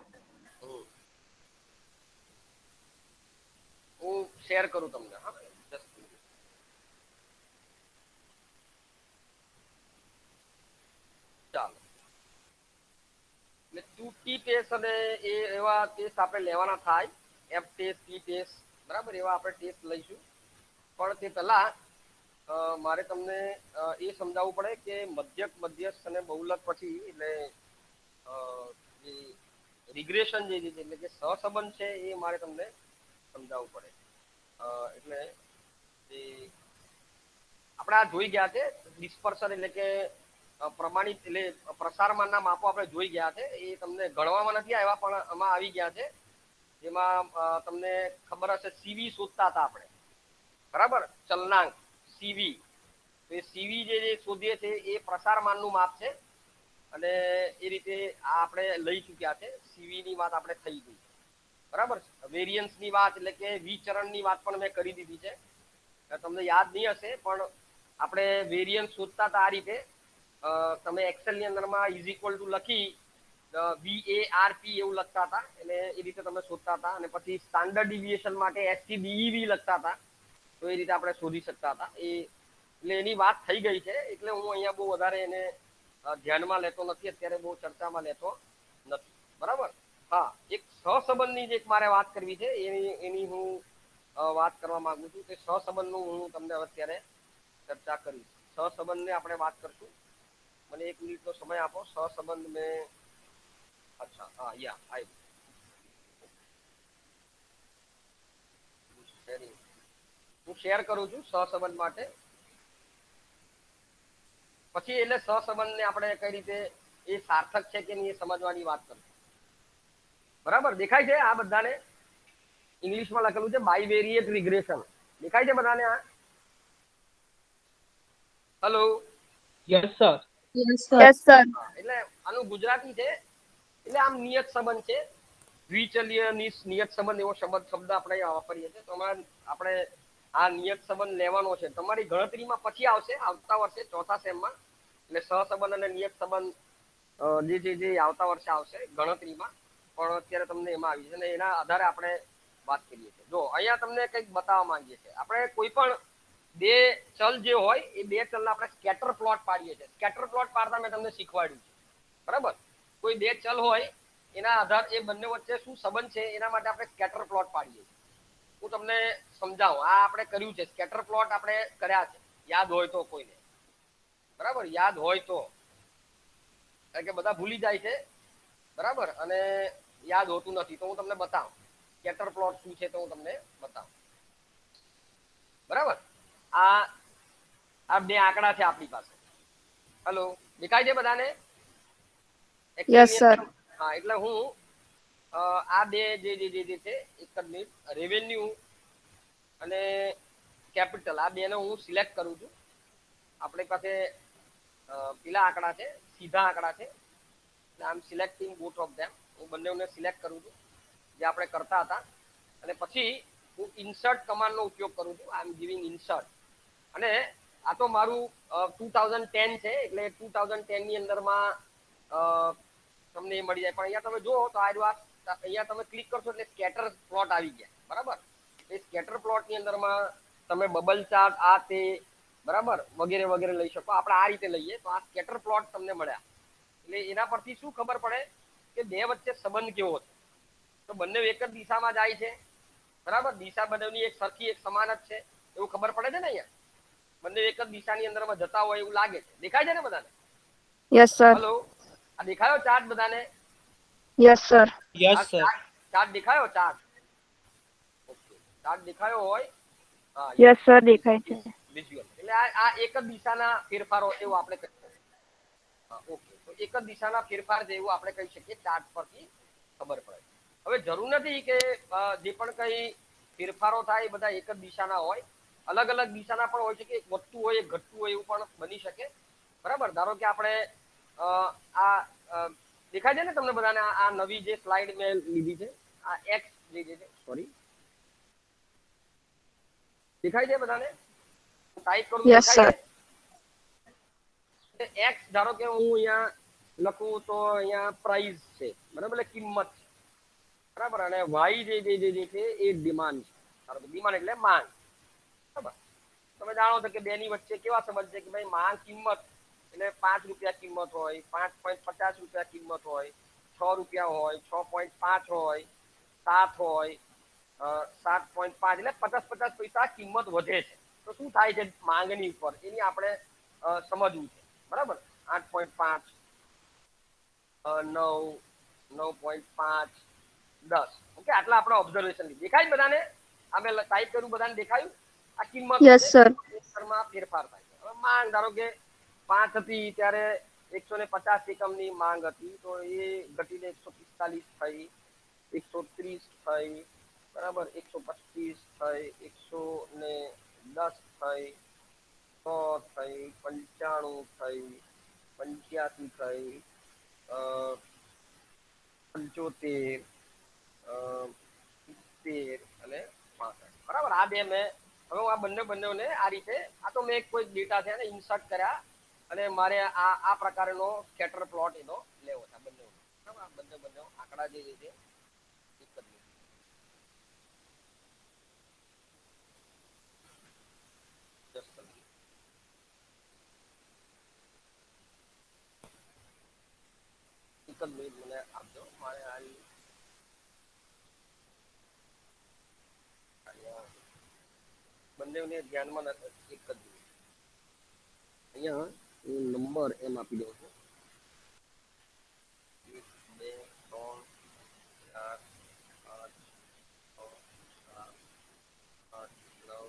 હું શેર કરું તમને. હા ચાલો. એટલે 2T ટેસ્ટ અને એ એવા ટેસ્ટ આપણે લેવાના થાય. એફ ટેસ્ટ, ટી ટેસ્ટ, બરાબર? એવા આપણે ટેસ્ટ લઈશું. પણ તે પહેલા મારે તમને એ સમજાવવું પડે કે મધ્યક, મધ્યસ્થ અને બહુલક પછી એટલે જે રિગ્રેશન જે છે એટલે કે સહસંબંધ છે એ મારે તમને સમજાવવું પડે. એટલે આપણે આ જોઈ ગયા છે ડિસ્પર્સન એટલે કે પ્રમાણિત એટલે પ્રસારમાનના માપો આપણે જોઈ ગયા છે. એ તમને ગણવામાં નથી આવ્યા પણ આમાં આવી ગયા છે. જેમાં તમને ખબર હશે સીવી શોધતા હતા આપણે. બરાબર? ચલનાંક સીવી. તો એ સીવી જે શોધીએ છે એ પ્રસારમાનનું માપ છે અને એ રીતે આપણે લઈ ચૂક્યા છે. સીવીની વાત આપણે થઈ ગઈ. બરાબર? વેરિયન્સની વાત એટલે કે વિચરણની વાત પણ મેં કરી દીધી છે. તમને યાદ નહીં હશે પણ આપણે વેરિયન્સ શોધતા હતા આ રીતે. તમે એક્સેલ ની અંદરમાં ઇઝ ઇક્વલ ટુ લખી VARP એવું લખતા હતા, એટલે એ રીતે તમે શોધતા હતા. અને પછી સ્ટાન્ડર્ડ ડિવિએશન માટે STDEV લખતા હતા, તો એ રીતે આપણે શોધી શકતા હતા. એટલે એની વાત થઈ ગઈ છે, એટલે હું અહીંયા બહુ વધારે એને ધ્યાનમાં લેતો નથી, અત્યારે બહુ ચર્ચામાં લેતો નથી. બરાબર. હા, એક સહસંબંધની જે મારે વાત કરવી છે એની હું વાત કરવા માંગુ છું. કે સહસંબંધનું હું તમને અત્યારે ચર્ચા કરીશ. સહસંબંધને આપણે વાત કરશું. મને 1 મિનિટનો સમય આપો. સહસંબંધ મેં અચ્છા હા યા આઈ હું શેર કરું છું સહસંબંધ માટે. પછી એટલે સહસંબંધને આપણે કઈ રીતે એ સાર્થક છે કે નહીં એ સમજવાની વાત કરું. બરાબર, દેખાય છે આ બધાને? ઇંગ્લિશમાં લખેલું છે બાયવેરિયેટ રિગ્રેશન. દેખાય છે બધાને આ? Hello. Yes sir. Yes sir. એટલે આનું ગુજરાતી છે, એટલે આમ નિયત સંબંધ છે. દ્વિચલીય નિયત સંબંધ એવો શબ્દ આપણે વાપરીએ છીએ. તો આપણે આ નિયત સંબંધ લેવાનો છે. તમારી ગણતરીમાં પછી આવશે, આવતા વર્ષે ચોથા સેમમાં. એટલે સહસંબંધ અને નિયત સંબંધ જે આવતા વર્ષે આવશે ગણતરીમાં, પણ અત્યારે તમને એમાં આવી છે. અને એના આધારે આપણે વાત કરીએ છીએ. જો અહીંયા તમને કંઈક બતાવવા માંગીએ છીએ. આપણે કોઈ પણ બે ચલ જે હોય એ બે ચલના આપણે સ્કેટર પ્લોટ પાડીએ છીએ. સ્કેટર પ્લોટ પાડતા મેં તમને શીખવાડ્યું છે. બરાબર. કોઈ બે ચલ હોય એના આધાર એ બંને વચ્ચે શું સંબંધ છે એના માટે આપણે સ્કેટર પ્લોટ પાડીએ છીએ. હું તમને સમજાવું. આ આપણે કર્યું છે, સ્કેટર પ્લોટ આપણે કર્યા છે, યાદ હોય તો કોઈને. બરાબર, યાદ હોય તો, કારણ કે બધા ભૂલી જાય છે. બરાબર, અને યાદ હોતું નથી. તો હું તમને બતાવું સ્કેટર પ્લોટ શું છે, તો હું તમને બતાવું. બરાબર, આ બે આંકડા છે આપણી પાસે. હેલો, દેખાય છે બધાને? Yes sir. હા, એટલે હું આ બે જે છે એક જ મિનિટ, રેવન્યુ અને કેપિટલ, આ બેને હું સિલેક્ટ કરું છું. આપણી પાસે પેલા આંકડા છે, સીધા આંકડા છે. આઈ એમ સિલેક્ટિંગ બોથ ઓફ ધેમ. હું બંનેને સિલેક્ટ કરું છું જે આપણે કરતા હતા. અને પછી હું ઇન્સર્ટ કમાન્ડનો ઉપયોગ કરું છું. આઈ એમ ગિવિંગ ઇન્સર્ટ. અને આ તો મારું 2010 છે, એટલે 2010 ની અંદરમાં તમને એ મળી જાય. પણ અહીંયા તમે જુઓ તો અહીંયા તમે ક્લિક કરશો એટલે સ્કેટર પ્લોટ આવી ગયા. બરાબર, એ સ્કેટર પ્લોટ ની અંદરમાં તમે બબલ ચાર્ટ આ તે બરાબર વગેરે વગેરે લઈ શકો. આપણે આ રીતે લઈએ તો આ સ્કેટર પ્લોટ તમને મળ્યા. એટલે એના પરથી શું ખબર પડે કે બે વચ્ચે સંબંધ કેવો છે. તો બંને એક જ દિશામાં જાય છે. બરાબર, દિશા બંનેની એક સરખી એક સમાન જ છે એવું ખબર પડે છે ને. અહીંયા બંને એક જ દિશાની અંદરમાં જતા હોય એવું લાગે છે. દેખાય છે ને બધાને? Yes sir. હેલો, આ દેખાયો ચાર્ટ બધાને? Yes sir. Yes sir. Chart દેખાયો? ચાર્ટ ઓકે, ચાર્ટ દેખાયો હોય? હા, યસ સર, દેખાય છે. વિઝ્યુઅલ એટલે આ એક જ દિશાના ફેરફારો એવું આપણે કહી શકીએ. હા, ઓકે, તો એક જ દિશાના ફેરફાર જેવું આપણે કહી શકીએ. ચાર્ટ પરથી ખબર પડે. હવે જરૂર નથી કે જે પણ કઈ ફેરફારો થાય એ બધા એક જ દિશાના હોય. અલગ અલગ દિશાના પણ હોય છે, કે એક વધતું હોય એક ઘટતું હોય એવું પણ બની શકે. બરાબર, ધારો કે આપણે આ દેખાય છે ને તમને બધાને? આ નવી જે સ્લાઇડ મેં લીધી છે, આ એક્સ જે છે, સોરી, દેખાય છે બધાને? ટાઈપ કરું યસ દેખાય સર. છે? એક્સ ધારો કે હું અહીંયા લખું તો અહીંયા પ્રાઇસ છે, બરાબર, એટલે કિંમત છે. બરાબર, અને વાય જે છે એ ડિમાન્ડ છે. ધારો કે ડિમાન્ડ એટલે માંગ. બરાબર, તમે જાણો છો કે બેની વચ્ચે કેવા સંબંધ છે કે ભાઈ માંગ કિંમત એટલે 5 રૂપિયા કિંમત હોય, 5.50 રૂપિયા કિંમત હોય, 6 રૂપિયા હોય, 6.5 હોય, 7 હોય, 7.5, એટલે 50 પૈસા કિંમત વધે છે. તો શું થાય છે માંગની ઉપર, એની આપણે સમજવું છે. બરાબર, 8.5, 9, 9.5, 10, ઓકે, આટલા આપણે ઓબ્ઝર્વેશન લીધી. દેખાય બધાને? અમે ટાઈપ કર્યું, બધાને દેખાયું? આ કિંમત યસ સર. ફેરફાર થાય છે. હવે માંગ ધારો કે 5 હતી ત્યારે 150 એકમની માંગ હતી, તો એ ઘટીને 145 થઈ, 130 થઈ, બરાબર, 125 થઈ, 110 થઈ, 100 થઈ, 95 થઈ, 85 થઈ, 75, 70 અને 65. બરાબર, આ બે મેં હવે હું આ બંનેને આ રીતે આ તો મેં કોઈ ડેટા છે એને ઇન્સર્ટ કર્યા અને મારે આ પ્રકારનો સ્કેટર પ્લોટ એનો લેવો છે બંને, બરાબર. આ બંને આંકડા જે છે એક જ મિનિટ. Just a minute. એક જ મિનિટ મને આપજો, મારે બંનેને ધ્યાનમાં નથી. એક જ મિનિટ અહીંયા હું નંબર એમ આપી દઉં છું 1 2 3 4 5 6 7 8 9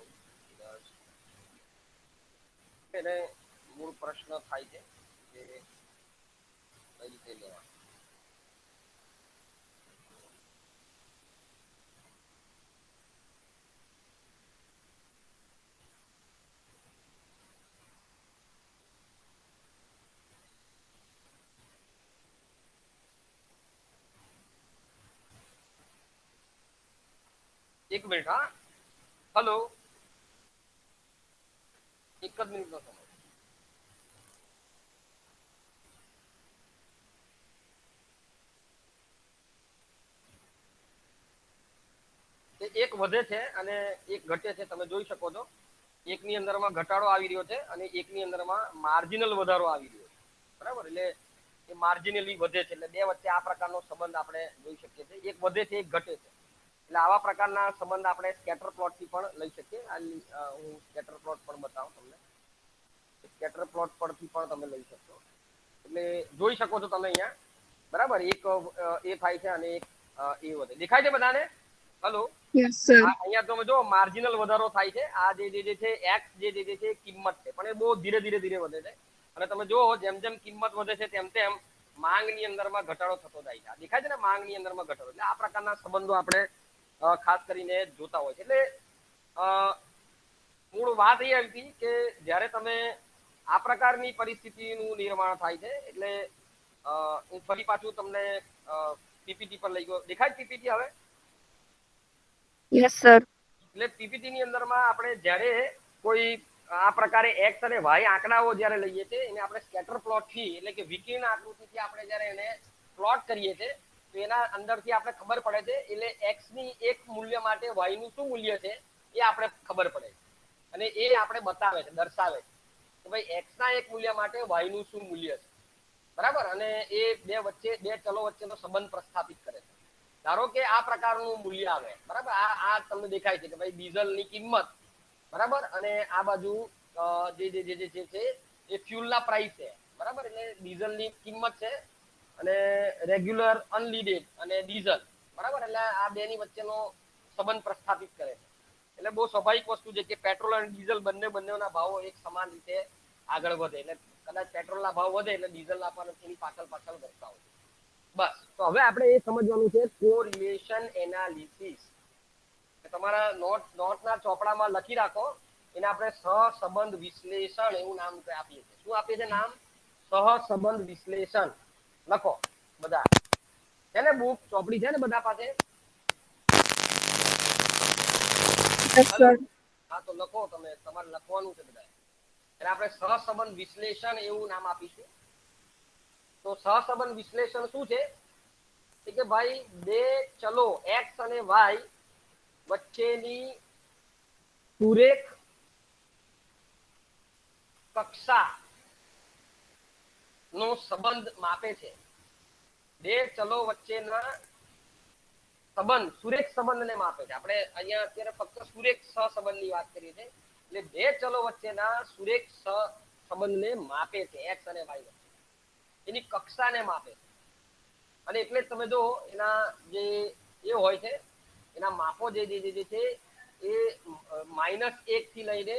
10. એને મૂળ પ્રશ્ન થાય છે કે કઈ રીતે લેવા. એક મિનિટ, હા, હલો, એક જ મિનિટ નો સમય. એક વધે છે અને એક ઘટે છે, તમે જોઈ શકો છો. એકની અંદરમાં ઘટાડો આવી રહ્યો છે અને એકની અંદરમાં માર્જિનલ વધારો આવી રહ્યો છે, બરાબર. એટલે એ માર્જિનલી વધે છે, એટલે બે વચ્ચે આ પ્રકારનો સંબંધ આપણે જોઈ શકીએ છીએ. એક વધે છે, એક ઘટે છે, એટલે આવા પ્રકારના સંબંધ આપણે સ્કેટર પ્લોટ થી પણ લઈ શકીએ. હું સ્કેટર પ્લોટ પણ બતાવું તમને. સ્કેટર પ્લોટ પરથી પણ તમે લઈ શકશો. એટલે જોઈ શકો છો તમે અહીંયા, બરાબર. એક એ થાય છે અને એક એ વધે. દેખાય છે બધાને? Hello, yes sir. અહીંયા તમે જો માર્જિનલ વધારો થાય છે. આ જે છે એક્સ જે છે કિંમત છે, પણ એ બહુ ધીરે ધીરે વધે છે. અને તમે જો જેમ જેમ કિંમત વધે છે તેમ તેમ માંગની અંદરમાં ઘટાડો થતો જાય છે. આ દેખાય છે ને, માંગની અંદરમાં ઘટાડો. એટલે આ પ્રકારના સંબંધો આપણે ખાસ કરીને જોતા હોય છે. એટલે મૂળ વાત એ હતી કે જ્યારે તમે આ પ્રકારની પરિસ્થિતિનું નિર્માણ થાય છે, એટલે હું ફરી પાછું તમને પીપીટી પર લઈ ગયો. દેખાય પીપીટી હવે? Yes sir. એટલે પીપીટી ની અંદરમાં આપણે જ્યારે કોઈ આ પ્રકારે એક્સ અને વાય આંકડાઓ જ્યારે લઈએ છીએ, એને આપણે સ્કેટર પ્લોટ થી, એટલે કે વિકર્ણ આકૃતિથી આપણે જ્યારે એને પ્લોટ કરીએ છીએ, તો એના અંદરથી આપણે ખબર પડે છે. એટલે એક્સ ની એક મૂલ્ય માટે વાય નું શું મૂલ્ય છે એ આપણે ખબર પડે છે. અને એ આપણે બતાવે છે, દર્શાવે છે કે ભાઈ એક્સ ના એક મૂલ્ય માટે વાય નું શું મૂલ્ય છે, બરાબર. અને એ બે ચલો વચ્ચેનો સંબંધ પ્રસ્થાપિત કરે છે. ધારો કે આ પ્રકારનું મૂલ્ય આવે, બરાબર. આ તમને દેખાય છે કે ભાઈ ડીઝલ ની કિંમત, બરાબર, અને આ બાજુ જે છે એ ફ્યુલ ના પ્રાઇસ છે, બરાબર. એટલે ડીઝલ ની કિંમત છે અને રેગ્યુલર, અનલીડેડ અને ડીઝલ, બરાબર. એટલે આ બે ની વચ્ચેનો સંબંધ પ્રસ્થાપિત કરે છે. એટલે બહુ સ્વાભાવિક વસ્તુ છે કે પેટ્રોલ અને ડીઝલ બંનેના ભાવો એક સમાન રીતે આગળ વધે. એટલે કદાચ પેટ્રોલ ના ભાવ વધે એટલે ડીઝલ ના પણ તેની પાછળ વધતા હોય. બસ, તો હવે આપણે એ સમજવાનું છે કોરિલેશન એનાલિસિસ. તમારા નોટના ચોપડામાં લખી રાખો. એને આપણે સહસંબંધ વિશ્લેષણ એવું નામ આપીએ છીએ. શું આપીએ છીએ નામ? સહસંબંધ વિશ્લેષણ. લખો બધા. છે ને બુક, ચોપડી છે ને બધા પાસે? Yes sir. હા, તો લખો તમે, તમારે લખવાનું છે બધા. એટલે આપણે સહસંબંધ વિશ્લેષણ એવું નામ આપીશું. તો સહસંબંધ વિશ્લેષણ શું છે? કે ભાઈ બે ચલો એક્સ અને વાય વચ્ચેની સુરેખ કક્ષા નો સંબંધ માપે છે. બે ચલો વચ્ચેના સંબંધ, સુરેખ સંબંધને માપે છે. આપણે અહીંયા અત્યારે ફક્ત સુરેખ સહસંબંધની વાત કરીએ છીએ. એટલે બે ચલો વચ્ચેના સુરેખ સહસંબંધને માપે છે, એક્સ અને વાય વચ્ચે. એની કક્ષાને માપે છે. અને એટલે જ તમે જો એના જે એ હોય છે, એના માપો જે છે એ -1 થી લઈને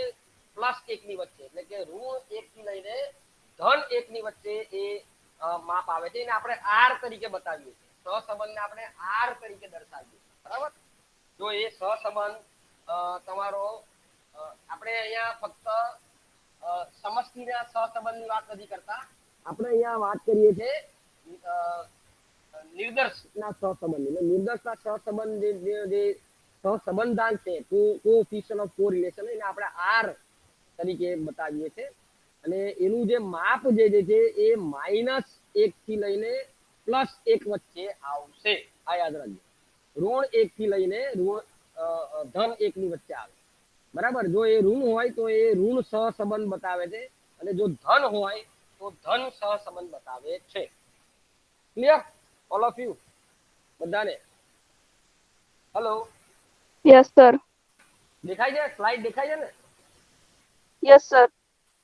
+1 ની વચ્ચે, એટલે કે -1 થી લઈને -1 ની વચ્ચે એ માપ આવે છે. એને આપણે આર તરીકે બતાવીએ છીએ. સહસંબંધને આપણે આર તરીકે દર્શાવીએ છીએ, બરાબર. જો એ સહસંબંધ તમારો, આપણે અહીંયા ફક્ત સમષ્ટિના સહસંબંધની વાત નથી કરતા, આપણે અહીંયા વાત કરીએ છીએ નિર્દર્શના સહસંબંધ. નિર્દર્શના સહસંબંધ જે સહસંબંધાંક છે કોએફિશિયન્ટ ઓફ કોરિલેશન એને આપણે આર તરીકે બતાવીએ છીએ અને એનું જે માપ જે છે એ -1 થી લઈને +1 વચ્ચે આવશે. આ યાદ રાખજો. -1 થી લઈને -1 ની વચ્ચે આવે. બરાબર. જો એ ઋણ હોય તો એ ઋણ સહસંબંધ બતાવે છે અને જો ધન હોય તો ધન સહસંબંધ બતાવે છે. Clear all of you? બધાને હેલો યસ સર. દેખાય છે? સ્લાઇડ દેખાય છે ને? Yes sir.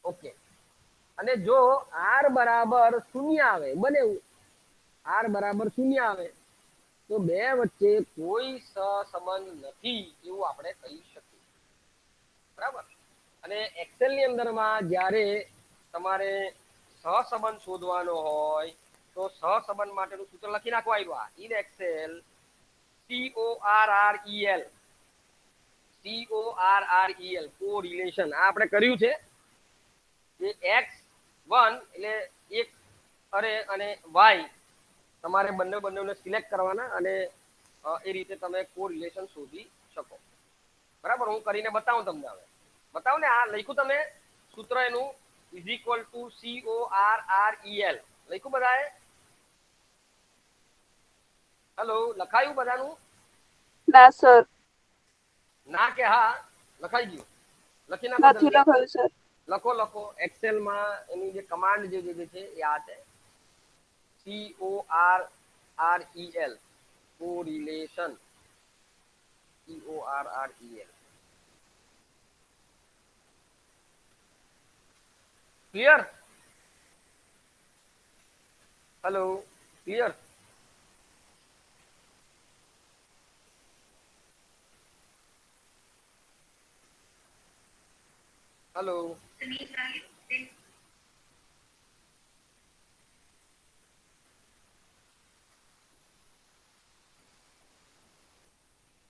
ઓકે. અને જો r બરાબર 0 આવે, બને r બરાબર 0 આવે તો બે વચ્ચે કોઈ સહસંબંધ નથી એવું આપણે કહી શકીએ. બરાબર. અને એક્સેલ ની અંદરમાં જ્યારે તમારે સહસંબંધ શોધવાનો હોય તો સહસંબંધ માટેનું સૂત્ર લખી નાખવા આવ્યું. ઇન એક્સેલ CORREL કોરિલેશન આ આપણે કર્યું છે. જે x1 એટલે એક અરે અને y તમારે બંનેને સિલેક્ટ કરવાના અને એ રીતે તમે કોરિલેશન શોધી શકો. બરાબર. હું કરીને બતાવું તમને. હવે બતાવો ને. આ લખ્યું તમે સૂત્ર એનું = CORREL લખ્યું બધાએ? હેલો લખાયું બધાનું? ના સર. ના કે હા? લખાઈ ગયું? લખી નાખો નથી જલ્દી. લખાયું સર. લખો એક્સેલ માં એની જે કમાન્ડ જે છે એ આ છે CORREL correlation. CORREL. Clear? Hello clear? Hello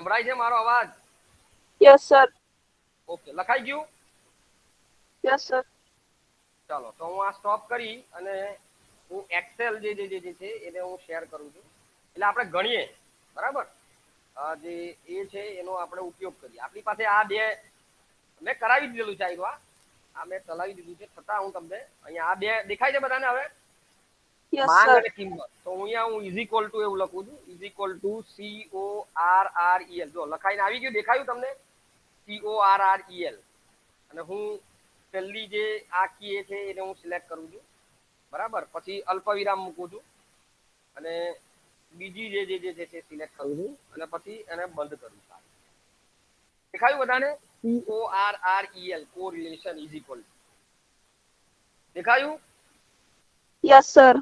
સંભળાય છે મારો અવાજ? Yes sir. ઓકે. લખાઈ ગયું? Yes sir. ચાલો તો હું આ સ્ટોપ કરી અને હું એક્સેલ જે છે એને હું શેર કરું છું. એટલે આપણે ગણીએ. બરાબર. જે એ છે એનો આપણે ઉપયોગ કરીએ. આપણી પાસે આ બે મેં કરાવી દીધેલું છે. આ મેં ચલાવી દીધું છે. છતાં હું તમને અહીંયા આ બે દેખાય છે બધાને હવે? યસ માંગ સર. અને કિંમત. તો અહીંયા હું = એવું લખું છું CORREL. જો લખાઈને આવી ગયું? દેખાયું તમને? CORREL. અને હું પહેલી જે આ કી છે એને હું સિલેક્ટ કરું છું. બરાબર. પછી અલ્પવિરામ મૂકું છું અને બીજી જે છે તે સિલેક્ટ કરું છું અને પછી એને બંધ કરું છું. દેખાયું બધાને? CORREL કોરિલેશન = દેખાયું? Yes sir.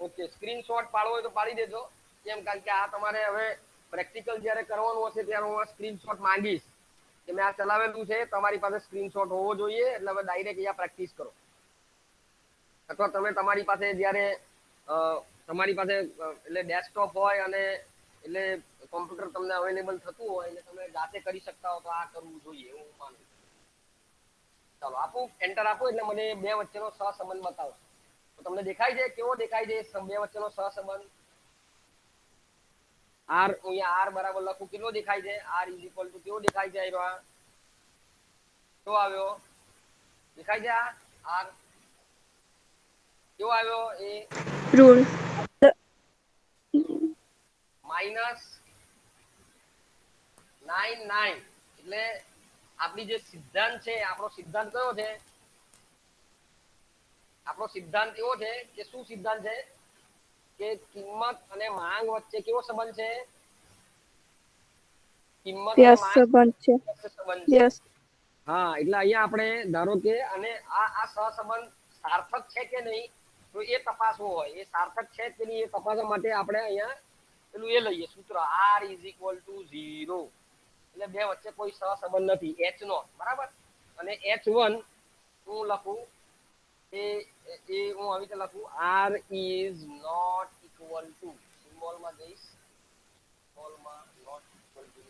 ઓકે. સ્ક્રીનશોટ પાડવો હોય તો પાડી દેજો. કેમ? કારણ કે આ તમારે હવે પ્રેક્ટિકલ જ્યારે કરવાનું હશે ત્યારે હું આ સ્ક્રીનશોટ માંગીશ કે મેં આ ચલાવેલું છે. તમારી પાસે સ્ક્રીનશોટ હોવો જોઈએ. એટલે હવે ડાયરેક્ટ અહીંયા પ્રેક્ટિસ કરો. અથવા તમે તમારી પાસે જ્યારે તમારી પાસે એટલે ડેસ્કટોપ હોય અને એટલે કોમ્પ્યુટર તમને અવેલેબલ થતું હોય એટલે તમે જાતે કરી શકતા હો તો આ કરવું જોઈએ એવું હું માનું. ચાલો આપું એન્ટર આપો એટલે મને બે વચ્ચેનો સહસંબંધ બતાવો. તો તમને દેખાય છે? કેવો દેખાય છે બે વચ્ચેનો સહસંબંધ? r અહીંયા r બરાબર લખું. કેટલો દેખાય છે? r = કેવો દેખાય છે? આવ્યો કેવો આવ્યો? દેખાય છે? આ r કેવો આવ્યો? એ ઋણ. -99 એટલે આપણી જે સિદ્ધાંત છે આપણો સિદ્ધાંત કયો છે? આપણો સિદ્ધાંત એવો છે કે શું સિદ્ધાંત છે? કે કિંમત અને માંગ વચ્ચે કેવો સંબંધ છે? કિંમત અને યસ માંગ સંબંધ છે. વચ્ચે સંબંધ છે. યસ. હા. એટલે અહીંયા આપણે ધારો કે અને આ સહસંબંધ સાર્થક છે કે નહીં તો એ તપાસવો હોય. એ સાર્થક છે કે નહીં એ તપાસવા માટે આપણે અહીંયા પેલું એ લઈએ સૂત્ર r = 0. એટલે બે વચ્ચે કોઈ સહસંબંધ નથી. h0 બરાબર. અને h1 હું લખું એ હું આવી રીતે લખું r is not equal to સિમ્બોલમાં જઈશ સિમ્બોલમાં not equal to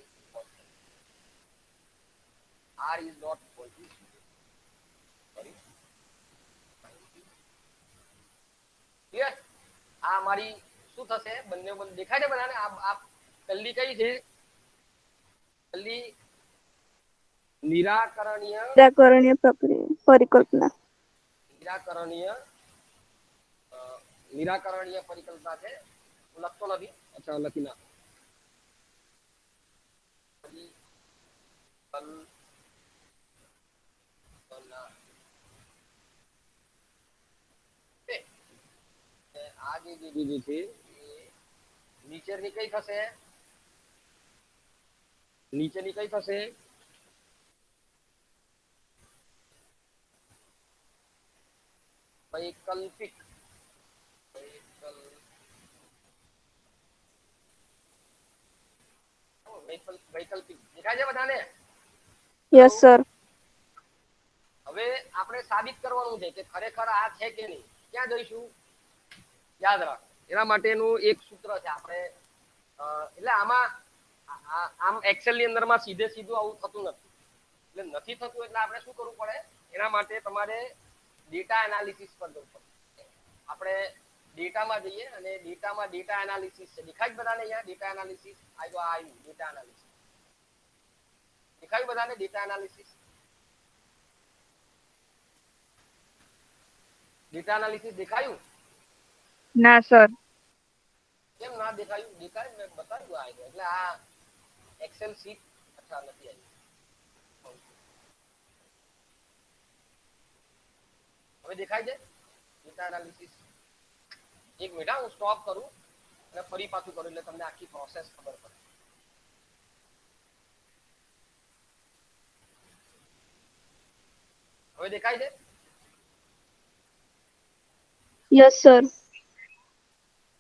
r is not equal to sorry clear? આ મારી શું થશે? બંને દેખાય છે બધાને? આ પહેલી કઈ છે? જલ્દી નિરાકરણીય નિરાકરણીય પરિકલ્પના. નિરાકરણીય નિરાકરણીય પરિકલ્પના છે. હું લખતો નથી. અચ્છા લખી નાખો. આ જે દીધી છે નીચેની કઈ થશે? નીચેની કઈ થશે? વૈકલ્પિક. વૈકલ્પિક દેખાય છે બધાને? Yes sir. હવે આપણે સાબિત કરવાનું છે કે ખરેખર આ છે કે નહીં. ક્યાં જઈશું? યાદ રાખો. એના માટેનું એક સૂત્ર છે. આપણે એટલે આમાં આમ એક્સેલ ની અંદરમાં સીધે સીધું આવું થતું નથી. એટલે નથી થતું એટલે આપણે શું કરવું પડે? એના માટે તમારે ડેટા એનાલિસિસ પર જવું પડે. આપણે ડેટામાં જઈએ અને ડેટામાં ડેટા એનાલિસિસ છે. દેખાય બધાને અહીંયા ડેટા એનાલિસિસ? આવ્યું ડેટા એનાલિસિસ. દેખાય બધાને ડેટા એનાલિસિસ? ડેટા એનાલિસિસ દેખાયું? ના સર. કેમ ના દેખાયું? દેખાય મેં બતાવ્યું આ એટલે આ એક્સેલ શીટ અચ્છા નથી આવી. હવે દેખાય છે ડેટા એનાલિસિસ? એક મિનિટ હું સ્ટોપ કરું અને ફરી પાછું કરું એટલે તમને આખી પ્રોસેસ ખબર પડે. હવે દેખાય છે? Yes sir.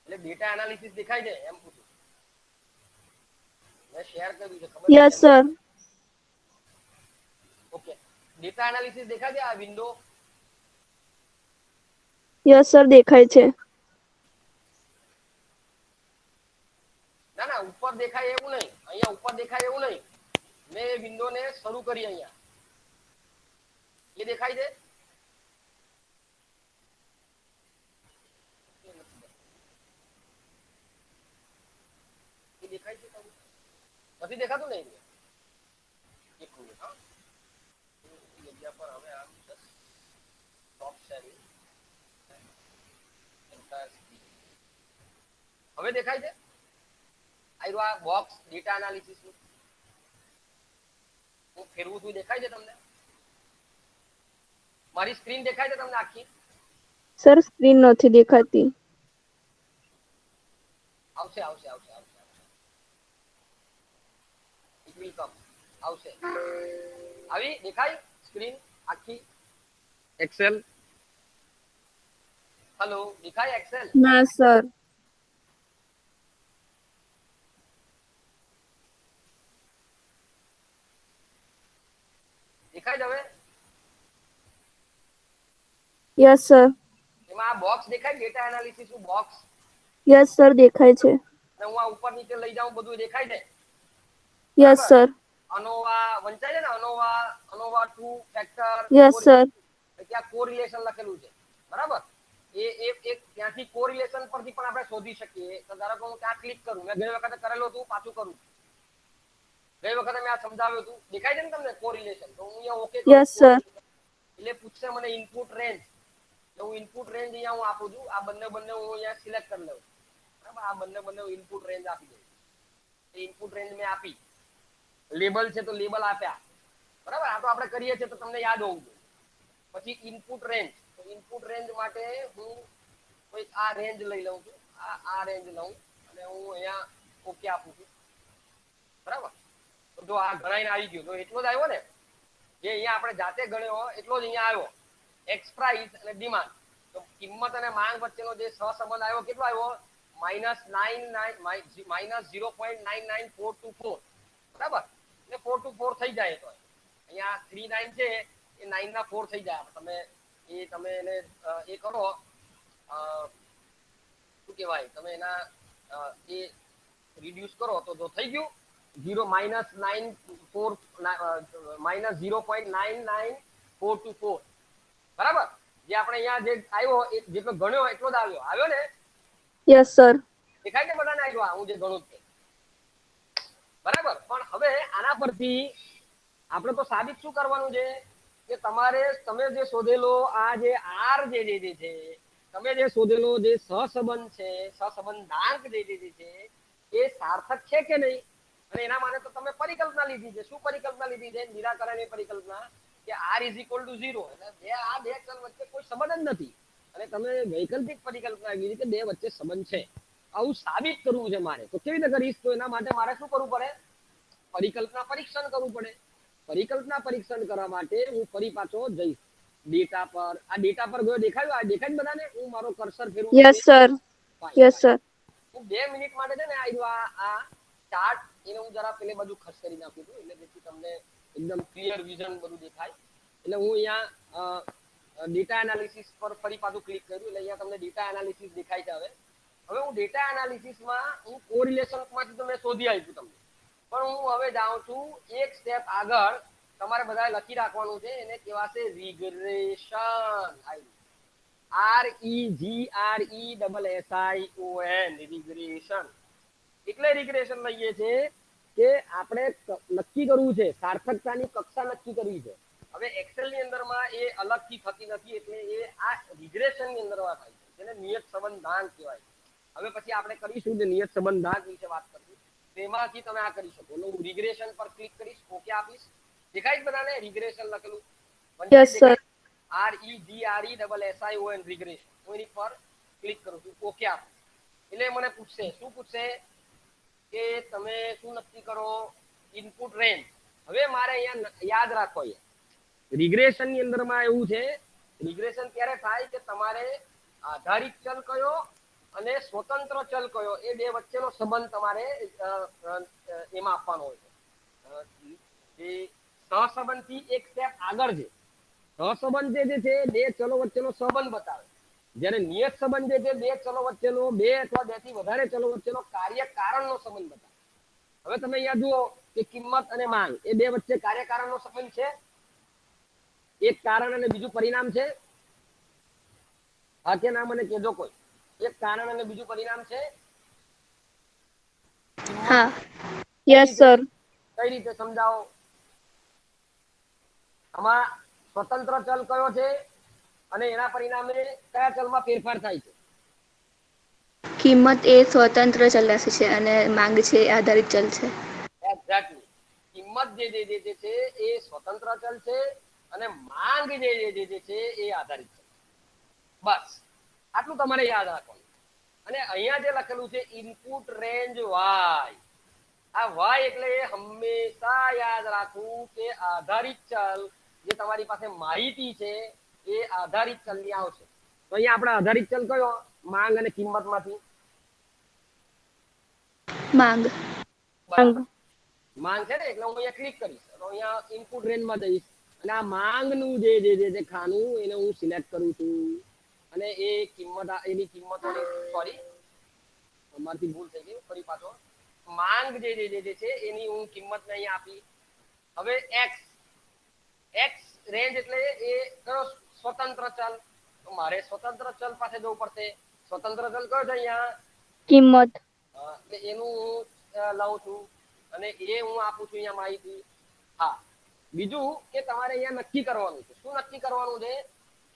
એટલે ડેટા એનાલિસિસ દેખાય છે એમ પૂછું. મેં શેર કર્યું છે ખબર? Yes sir. Okay. Data analysis દેખાય છે આ વિન્ડો? યસ સર દેખાય છે. ના ના ઉપર દેખાય એવું નહીં. અહીંયા ઉપર દેખાય એવું નહીં. મેં એ વિન્ડોને શરૂ કરી અહીંયા. એ દેખાય છે? એ દેખાય છે તમને? નથી દેખાતું ને? એક મિનિટ હા. જગ્યા પર હવે આમ સ્ટોપ શેરિંગ. હવે દેખાય છે? આવ્યું આ બોક્સ ડેટા એનાલિસિસ નું. હું ફેરવું છું દેખાય છે તમને? મારી સ્ક્રીન દેખાય છે તમને આખી? સર સ્ક્રીન નથી દેખાતી. આવશે આવશે આવશે આવશે ઇટ વિલ કમ. આવશે. આવી દેખાય સ્ક્રીન આખી એક્સેલ? હેલો દેખાય એક્સેલ? ના સર. દેખાય છે હવે? Yes sir. એમાં આ બોક્સ દેખાય ડેટા એનાલિસિસ નું બોક્સ? યસ સર દેખાય છે. અને હું આ ઉપર નીચે લઈ જાઉં બધું દેખાય છે? Yes sir. અનોવા વંચાય છે ને? અનોવા 2 ફેક્ટર. Yes sir. ત્યાં કોરિલેશન લખેલું છે બરાબર? એક ત્યાંથી કોરિલેશન પરથી પણ આપણે શોધી શકીએ. તો ધારો કે હું ત્યાં ક્લિક કરું. મેં ગઈ વખતે કરેલું હતું પાછું કરું. ગઈ વખતે મેં આ સમજાવ્યું હતું. દેખાય છે ને તમને કોરિલેશન? તો હું અહીંયા ઓકે કરું. Yes sir. એટલે પૂછશે મને ઇનપુટ રેન્જ. તો હું ઇનપુટ રેન્જ અહીંયા હું આપું છું. આ બંને હું અહીંયા સિલેક્ટ કરી લઉં. બરાબર? આ બંને ઇનપુટ રેન્જ આપી દઉં. ઇનપુટ રેન્જ મેં આપી. લેબલ છે તો લેબલ આપ્યા. બરાબર? આ તો આપણે કરીએ છીએ તો તમને યાદ હોવું જોઈએ. પછી ઇનપુટ રેન્જ. તો ઇનપુટ રેન્જ માટે હું કોઈ આ રેન્જ લઈ લઉં છું. આ રેન્જ લઉં અને હું અહીંયા ઓકે આપું છું. બરાબર? તો જો આ ગણાઈને આવી ગયું તો એટલો જ આવ્યો ને? જે અહીંયા આપણે જાતે ગણ્યો એટલો જ અહીંયા આવ્યો. એક્સ પ્રાઇસ અને ડિમાન્ડ. તો કિંમત અને માંગ વચ્ચેનો જે સહસંબંધ આવ્યો કેટલો આવ્યો? -0.9944. બરાબર? એટલે 4 થઈ જાય તો અહીંયા 39 છે એ 9 ના 4 થઈ જાય. તમે એને એ કરો શું કહેવાય? તમે એના એ રિડ્યુસ કરો તો જો થઈ ગયું -0.99424. બરાબર? જે આપણે અહીંયા જે આવ્યો એ જેટલો ગણ્યો એટલો જ આવ્યો ને? Yes sir. દેખાય છે બધાને આવ્યો? હું જે ગણું છું બરાબર. પણ હવે આના પરથી આપણે તો સાબિત શું કરવાનું છે કે તમે જે શોધેલો આ જે આર જે છે, તમે જે શોધેલો જે સહસંબંધ છે, સહસંબંધાંક જે છે એ સાર્થક છે કે નહીં. અને એના માટે તો તમે પરિકલ્પના લીધી છે. શું પરિકલ્પના લીધી છે? નિરાકરણની પરિકલ્પના કે r = 0. એટલે આ બે ચલ વચ્ચે કોઈ સંબંધ જ નથી. અને તમે વૈકલ્પિક પરિકલ્પના લીધી કે બે વચ્ચે સંબંધ છે. આવું સાબિત કરવું છે મારે. તો કેવી રીતે કરીશ? તો એના માટે મારે શું કરવું પડે? પરિકલ્પના પરીક્ષણ કરવું પડે. પરિકલ્પના પરીક્ષણ કરવા માટે હું ફરી પાછો જઈશ ડેટા પર. આ ડેટા પર ગયો, દેખાયું? આ દેખાય બધાને? હું મારો કર્સર ફેરવું યસ સર. Yes sir. હું 2 મિનિટ માટે છે ને આ ચાર્ટ એને હું જરા પેલે બાજુ ખસ કરી નાખું છું, એટલે જેથી તમને એકદમ ક્લિયર વિઝન બધું દેખાય. એટલે હું અહીંયા ડેટા એનાલિસિસ પર ફરી પાછું ક્લિક કર્યું, એટલે અહીંયા તમને ડેટા એનાલિસિસ દેખાય છે. હવે હું ડેટા એનાલિસિસમાં હું કોરિલેશનમાંથી તો મેં શોધી આપ્યું તમને, પણ હું હવે જાઉં છું એક સ્ટેપ આગળ. તમારે બધાએ લખી રાખવાનું છે, એને કહેવાશે રિગ્રેશન. REGRESSION, regression. એટલે રિગ્રેશન લઈએ છે કે આપણે નક્કી કરવું છે, સાર્થકતાની કક્ષા નક્કી કરવી છે. હવે એક્સેલ ની અંદરમાં એ અલગથી થતી નથી, એટલે એ આ રિગ્રેશન ની અંદરમાં થાય છે, જેને નિયત સંબંધાંક કહેવાય. હવે પછી આપણે કરીશું જે નિયત સંબંધાંક વિશે વાત કરીશું, તેમાંથી તમે આ કરી શકો. હું રિગ્રેશન પર ક્લિક કરીશ, ઓકે આપીશ. દેખાય બધાને રિગ્રેશન લખેલું? Yes sir. REGRESSION, regression. હું એની પર ક્લિક કરું છું, ઓકે આપીશ. એટલે મને પૂછશે, શું પૂછશે કે તમે શું નક્કી કરો? Input range. હવે મારે અહીંયા યાદ રાખો, રિગ્રેશન ની અંદરમાં એવું છે, રિગ્રેશન ત્યારે થાય કે તમારે આધારિત ચલ કયો અને સ્વતંત્ર ચલ કયો એ બે વચ્ચેનો સંબંધ તમારે એમાં આપવાનો હોય છે. જે સહસંબંધથી એક સ્ટેપ આગળ છે. સહસંબંધ જે છે બે ચલો વચ્ચેનો સંબંધ બતાવે, જ્યારે નિયત સંબંધ જે છે બે ચલો વચ્ચેનો, બે અથવા બેથી વધારે ચલો વચ્ચેનો કાર્ય કારણનો સંબંધ બતાવે. હવે તમે અહીંયા જુઓ કે કિંમત અને માંગ એ બે વચ્ચે કાર્યકારણનો સંબંધ છે. એક કારણ અને બીજું પરિણામ છે. હા કે ના? મને કહેજો કોઈ. એક કારણ અને બીજું પરિણામ છે. હા. Yes sir. કઈ રીતે સમજાવો? આમાં સ્વતંત્ર ચલ કયો છે અને એના પરિણામે કયા ચલમાં ફેરફાર થાય છે? કિંમત એ સ્વતંત્ર ચલ રાશિ છે અને માંગ છે એ આધારિત ચલ છે. એક્ઝેક્ટલી. કિંમત જે છે એ સ્વતંત્ર ચલ છે અને માંગ જે છે એ આધારિત ચલ. બસ આટલું તમારે યાદ રાખવાનું. અને અહીંયા જે લખેલું છે ઇનપુટ રેન્જ વાય, આ વાય એટલે હંમેશા યાદ રાખવું કે આધારિત ચલ જે તમારી પાસે માહિતી છે એ આધારિત ચલની આવશે. તો અહીંયા આપણે આધારિત ચલ કયો? માંગ અને કિંમત માંથી માંગ. માંગ છે ને, એટલે હું અહીંયા ક્લિક કરીશ, તો અહીંયા ઇનપુટ રેન્જમાં જઈશ અને આ માંગનું જે ખાનું એને હું સિલેક્ટ કરું છું અને એ કિંમત, એની કિંમતોની, સોરી અમારથી ભૂલ થઈ ગઈ, ફરી પાછો માંગ જે છે એની હું કિંમતને અહીંયા આપી. હવે એક્સ રેન્જ એટલે એ કયો? સ્વતંત્ર ચલ. તો મારે સ્વતંત્ર ચલ પાસે જવું પડશે. સ્વતંત્ર ચલ કયો છે અહીંયા? કિંમત. એટલે એનું હું લઉં છું અને એ હું આપું છું અહીંયા માહિતી. હા, બીજું કે તમારે અહીંયા નક્કી કરવાનું છે. શું નક્કી કરવાનું છે?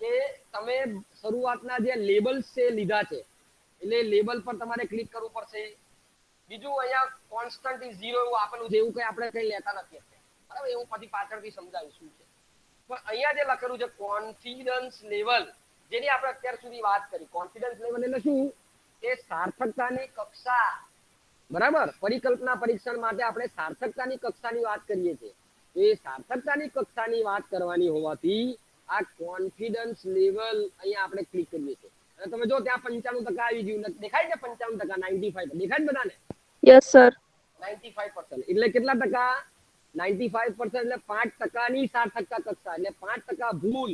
કે તમે શરૂઆતના જે લેબલ્સ છે લીધા છે, એટલે લેબલ પર તમારે ક્લિક કરવું પડશે. બીજું અહીંયા કોન્સ્ટન્ટ ઇઝ 0 એવું આપેલું છે, એવું કઈ આપણે કઈ લેતા નથી બરાબર. એવું પછી પાછળથી સમજાવીશ શું છે. પણ અહીંયા જે લખેલું છે કોન્ફિડન્સ લેવલ, જેની આપણે અત્યાર સુધી વાત કરી. કોન્ફિડન્સ લેવલ એટલે શું? કે સાર્થકતાની કક્ષા. બરાબર. પરિકલ્પના પરીક્ષણ માટે આપણે સાર્થકતાની કક્ષાની વાત કરીએ છીએ. તો એ સાર્થકતાની કક્ષાની વાત કરવાની હોવાથી આ કોન્ફિડન્સ લેવલ અહીંયા આપણે ક્લિક કરીએ છીએ. અને તમે જો ત્યાં 95% આવી ગયું, દેખાય છે? 95%, 95 દેખાય બધાને? Yes sir. 95% એટલે કેટલા ટકા? 95% એટલે 5% ની સાર્થકતા કક્ષા, એટલે 5% ભૂલ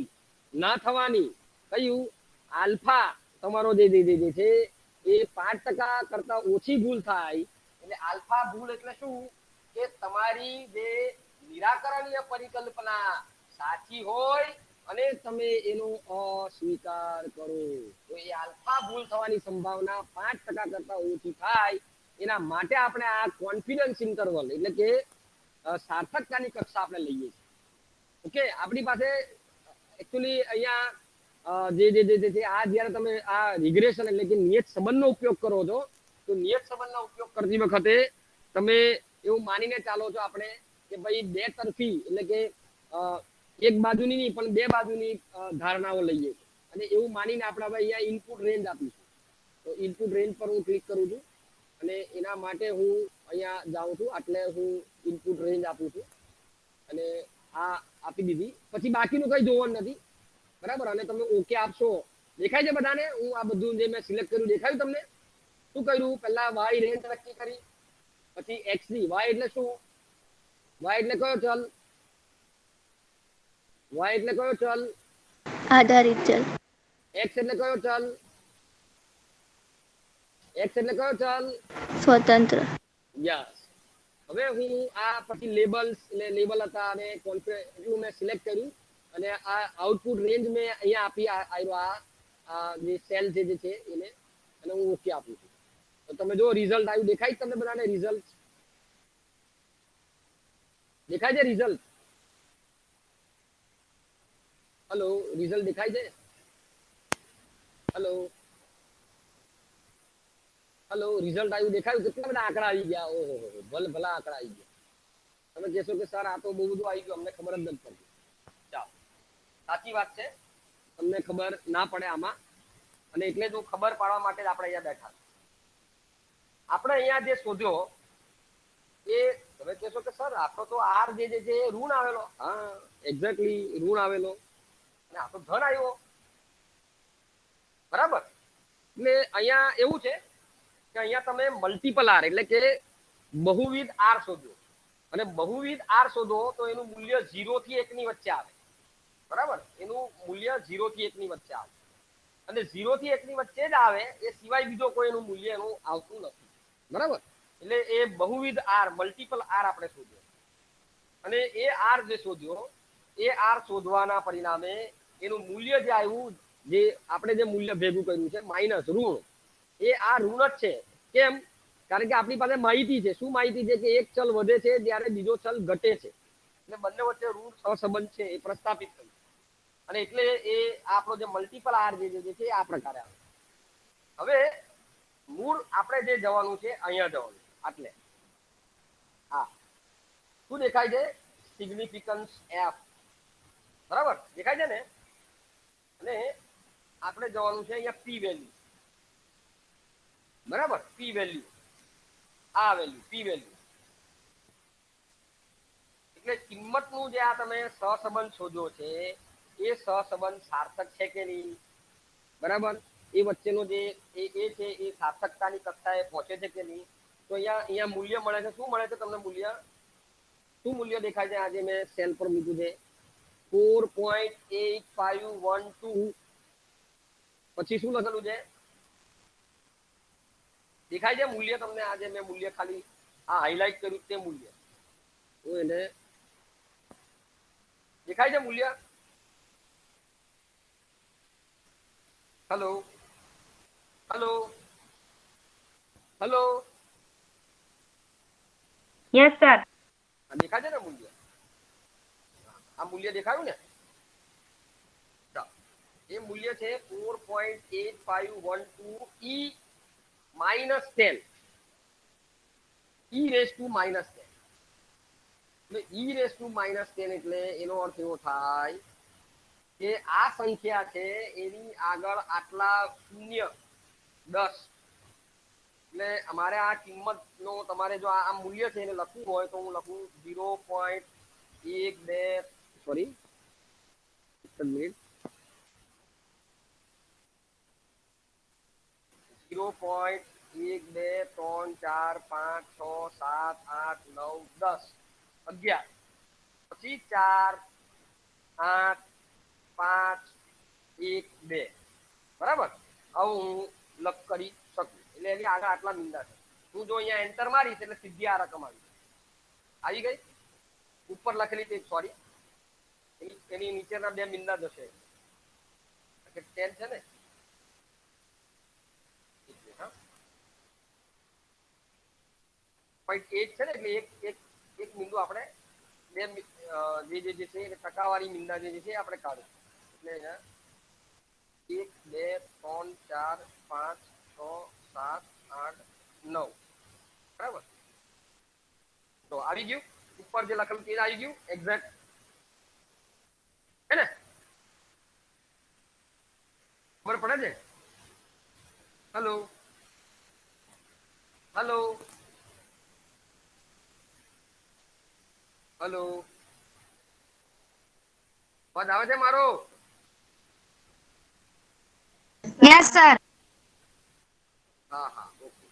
ના થવાની. કયું? આલ્ફા તમારો જે છે એ 5% કરતા ઓછી ભૂલ થાય. એટલે આલ્ફા ભૂલ એટલે શું? કે તમારી જે નિરાકરણીય પરિકલ્પના સાચી હોય અને તમે એનો અસ્વીકાર કરો, તો એ આલ્ફા ભૂલ થવાની સંભાવના 5% કરતા ઓછી થાય. એના માટે આપણે આ કોન્ફિડન્સ ઇન્ટરવલ એટલે કે સાર્થકતાની કક્ષા આપણે લઈએ છીએ. ઓકે, આપણી પાસે એકચ્યુઅલી અહીંયા જે આ જ્યારે તમે આ રિગ્રેશન એટલે કે નિયત સંબંધનો ઉપયોગ કરો છો, તો નિયત સંબંધનો ઉપયોગ કરતી વખતે તમે એવું માનીને ચાલો છો આપણે કે ભાઈ બે તરફી એટલે કે એક બાજુની નહીં પણ બે બાજુની ધારણાઓ લઈએ અને એવું માનીને આપણે હવે અહીંયા ઇનપુટ રેન્જ આપીશું. તો ઇનપુટ રેન્જ પર હું ક્લિક કરું છું અને એના માટે હું અહીંયા જાઉં છું, એટલે હું ઇનપુટ રેન્જ આપું છું અને આ આપી દીધી. પછી બાકીનું કઈ જોવાનું નથી, બરાબર. અને તમે ઓકે આપશો. દેખાય છે બધાને? હું આ બધું જે મેં સિલેક્ટ કર્યું દેખાયું તમને? શું કર્યું? પહેલા વાય રેન્જ નક્કી કરી, પછી એક્સ ની. વાય એટલે શું? વાય એટલે કયો ચલ? વાય એટલે કયો ચલ? આધારિત ચલ. એક્સ એટલે કયો ચલ? એક્સ એટલે કયો ચલ? સ્વતંત્ર. યસ. હવે હું આ પછી લેબલ્સ એટલે લેબલ હતા અને કોન્ફિડન્સ મેં સિલેક્ટ કર્યું અને આ આઉટપુટ રેન્જ મેં અહીંયા આપી આવ્યો આ જે સેલ છે જે છે એને, અને હું ઓકે આપું છું. તો તમે જો રિઝલ્ટ આવ્યું. દેખાય તમને બધાને રિઝલ્ટ? દેખાય છે રિઝલ્ટ? હેલો, રિઝલ્ટ દેખાય છે? હેલો હેલો, રિઝલ્ટ આવ્યું દેખાયું? કેટલા બધા આંકડા આવી ગયા! ઓહો, ભલા આંકડા આવી ગયા. તમે કહેશો કે સર આ તો બહુ બધું આવી ગયું, અમને ખબર જ નથી પડતી. ચાલો, સાચી વાત છે, તમને ખબર ના પડે આમાં, અને એટલે જ ખબર પાડવા માટે જ આપણે અહીંયા બેઠા. આપણે અહીંયા જે શોધ્યો એ તમે કહેશો કે સર આપણો તો આર જે છે ઋણ આવેલો. હા, એક્ઝેક્ટલી ઋણ આવેલો અને આ તો ધન આવ્યો, બરાબર. એટલે અહીંયા એવું છે કે અહીંયા તમે મલ્ટિપલ આર એટલે કે બહુવિધ આર શોધો, અને બહુવિધ આર શોધો તો એનું મૂલ્ય 0 થી 1 ની વચ્ચે આવે, બરાબર. એનું મૂલ્ય 0 થી 1 ની વચ્ચે આવે, અને 0 થી 1 ની વચ્ચે જ આવે એ સિવાય બીજો કોઈ એનું મૂલ્ય એનું આવતું નથી, બરાબર. એટલે એ બહુવિધ આર મલ્ટિપલ આર આપણે શોધ્યો, અને એ આર જે શોધ્યો એ આર શોધવાના પરિણામે એનું મૂલ્ય જે આવ્યું, જે આપણે જે મૂલ્ય ભેગું કર્યું છે માઇનસ ઋણ, એ આ ઋણ જ છે. કેમ? કારણ કે આપણી પાસે માહિતી છે. શું માહિતી છે? કે એક ચલ વધે છે જ્યારે બીજો ચલ ઘટે છે, એટલે બંને વચ્ચે ઋણ સહસંબંધ છે એ પ્રસ્થાપિત થયું, અને એટલે એ આપણો જે મલ્ટિપલ આર જે છે એ આ પ્રકારે આવે. હવે મૂળ આપણે જે જવાનું છે અહીંયા જવાનું, એટલે હા શું દેખાય છે? સિગ્નિફિકન્સ એફ, બરાબર દેખાય છે ને? અને આપણે જવાનું છે અહીંયા પી વેલ્યુ, બરાબર. પી વેલ્યુ, આ વેલ્યુ પી વેલ્યુ એટલે કિંમતનું જે આ તમે સહસંબંધ શોધો છે એ સહસંબંધ સાર્થક છે કે નહીં, બરાબર. એ વચ્ચેનો જે એ છે એ સાર્થકતાની કક્ષાએ પહોંચે છે કે નહીં. તો અહીંયા મૂલ્ય મળે છે. શું મળે છે તમને મૂલ્ય? શું મૂલ્ય દેખાય છે? આજે મેં સેલ પર મૂક્યું છે 4.8512. પછી શું લખેલું છે? દેખાય છે મૂલ્ય તમને? આજે મેં મૂલ્ય ખાલી આ હાઇલાઇટ કર્યું તે મૂલ્ય, હું એને દેખાય છે મૂલ્ય? Hello hello hello, yes sir. દેખાય છે ને મૂલ્ય? આ મૂલ્ય દેખાયું ને? એ મૂલ્ય છે 4.8512 E minus 10, E raise to minus 10. એટલે ઈ રેસ ટુ માઇનસ 10 એટલે એનો અર્થ એવો થાય કે આ સંખ્યા છે એની આગળ આટલા શૂન્ય 10, એટલે અમારે આ કિંમતનો તમારે જો આ મૂલ્ય છે એને લખવું હોય તો હું લખું 0.12, સોરી એક મિનિટ, 0.1 2 3 4 5 6 7 8 9 10 11, પછી 4 8 5 1 2, બરાબર. આવું હું લખ કરી શકું. એટલે એની આગળ આટલા મીંડા છે. હું જો અહીંયા એન્ટર મારીશ એટલે સીધી આ રકમ આવી ગઈ. ઉપર લખેલી છે, સોરી, એની નીચેના બે મીંડા જશે. 10 છે ને? 0.8 છે ને એટલે એક બિંદુ આપણે જે છે એ ટકાવારી મીંડા જે છે આપણે કાઢું એટલે અહીંયા 1 2 3 4 5 6 7 8 9 બરાબર. તો આવી ગયું ઉપર જે લખેલું તે આવી ગયું એક્ઝેક્ટ હે ને ખબર પડે છે. હેલો હેલો હેલો અવાજ આવે છે મારો? Yes sir. હા હા ઓકે.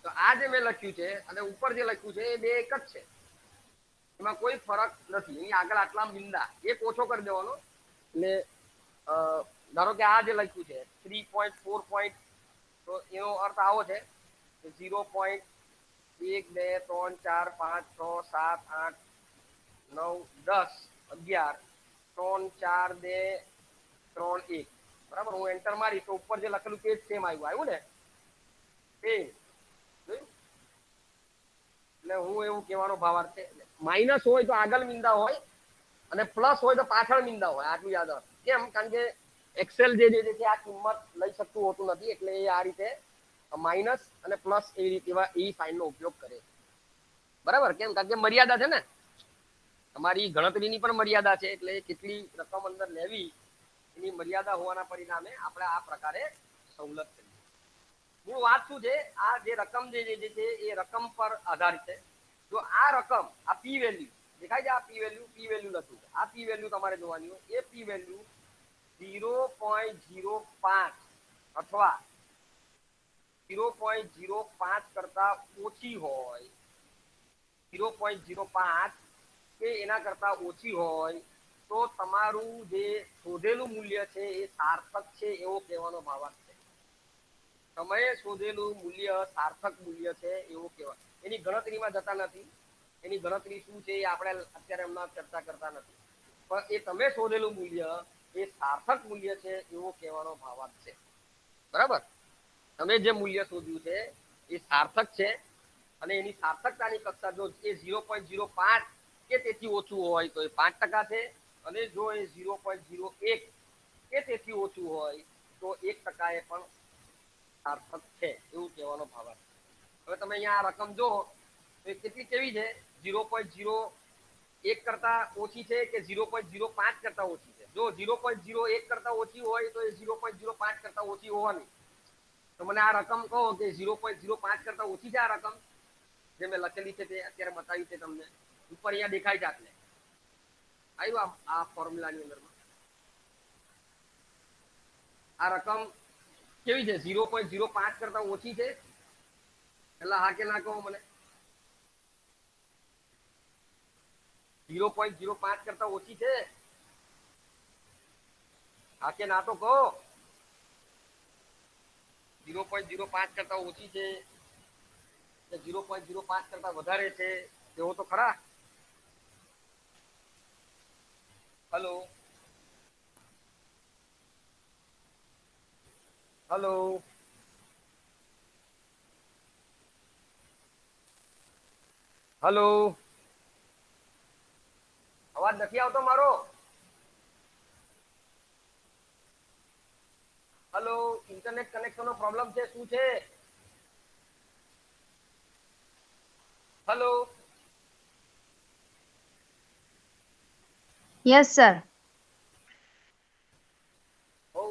તો આ જે મેં લખ્યું છે અને ઉપર જે લખ્યું છે એ બે એક જ છે, એમાં કોઈ ફરક નથી. એની આગળ આટલા બિંદા એક ઓછો કરી દેવાનો એટલે ધારો કે આ જે લખ્યું છે 3.4 તો એનો અર્થ આવો છે કે 0.1 2 3 4 5 6 7 8 9 10 11 3 4 2 3 1 બરાબર. હું એન્ટર મારી તો ઉપર જે લખેલું તે જ સેમ આવ્યું ને સેમ. એટલે હું એવું કહેવાનો ભાવાર્થ છે માઇનસ હોય તો આગળ મીંડા હોય અને પ્લસ હોય તો પાછળ મીંડા હોય. આટલું યાદ રાખ. કેમ? કારણ કે એક્સેલ જે છે આ કિંમત લઈ શકતું હોતું નથી એટલે એ આ રીતે માઇનસ અને પ્લસ એવી રીતે એ સાઇનનો ઉપયોગ કરે બરાબર. કેમ? કારણ કે મર્યાદા છે ને, તમારી ગણતરીની પણ મર્યાદા છે એટલે કેટલી રકમ અંદર લેવી એની મર્યાદા હોવાના પરિણામે આપણે આ પ્રકારે સવલત કરીએ. મૂળ વાત શું છે, આ જે રકમ જે છે એ રકમ પર આધારિત છે. જો આ રકમ આ પી વેલ્યુ દેખાય છે, આ પી વેલ્યુ લખ્યું છે, આ પી વેલ્યુ તમારે જોવાની હોય. એ પી વેલ્યુ 0.05 અથવા 0.05 કરતા ઓછી હોય, 0.05 કે એના કરતા ઓછી હોય તો તમારું જે શોધેલું મૂલ્ય છે એ સાર્થક છે એવો કહેવાનો ભાવાર્થ છે. સમયે શોધેલું મૂલ્ય સાર્થક મૂલ્ય છે એવું કહેવાય. એની ગણતરીમાં જતા નથી. એની ગણતરી શું છે એ આપણે અત્યારે એમના ચર્ચા કરતા નથી, પણ એ તમે શોધેલું મૂલ્ય એ સાર્થક મૂલ્ય છે એવો કહેવાનો ભાવાર્થ છે. બરાબર. તમે જે મૂલ્ય શોધ્યું છે એ સાર્થક છે અને એની સાર્થકતાની કક્ષા જો એ 0.05 કે તેથી ઓછું હોય તો એ 5% છે અને જો એ 0.01 કે તેથી ઓછું હોય તો 1% એ પણ સાર્થક છે એવું કહેવાનો ભાવાર્થ. હવે તમે અહીંયા આ રકમ જો તો એ કેટલી કેવી છે? 0.01 કરતા ઓછી છે કે 0.05 કરતા ઓછી છે? જો 0.01 કરતા ઓછી હોય તો એ 0.05 કરતા ઓછી હોવાની. તો મને આ રકમ કહો કે 0.05 કરતા ઓછી છે આ રકમ જે મેં લખેલી છે તે અત્યારે બતાવી છે તમને ઉપર અહીંયા દેખાય છે. આપને આવ્યું આ ફોર્મ્યુલાની અંદરમાં આ રકમ કેવી છે? 0.05 કરતા ઓછી છે? એટલે હા કે ના કહો મને. 0.05 કરતા ઓછી છે? હા કે ના તો કહો. 0.05 કરતા ઓછી છે કે 0.05 કરતા વધારે છે એવો તો ખરા. હલો હલો હલો અવાજ નથી આવતો મારો? હલો ઇન્ટરનેટ કનેક્શન નો પ્રોબ્લેમ છે શું છે? Hello yes sir. બહુ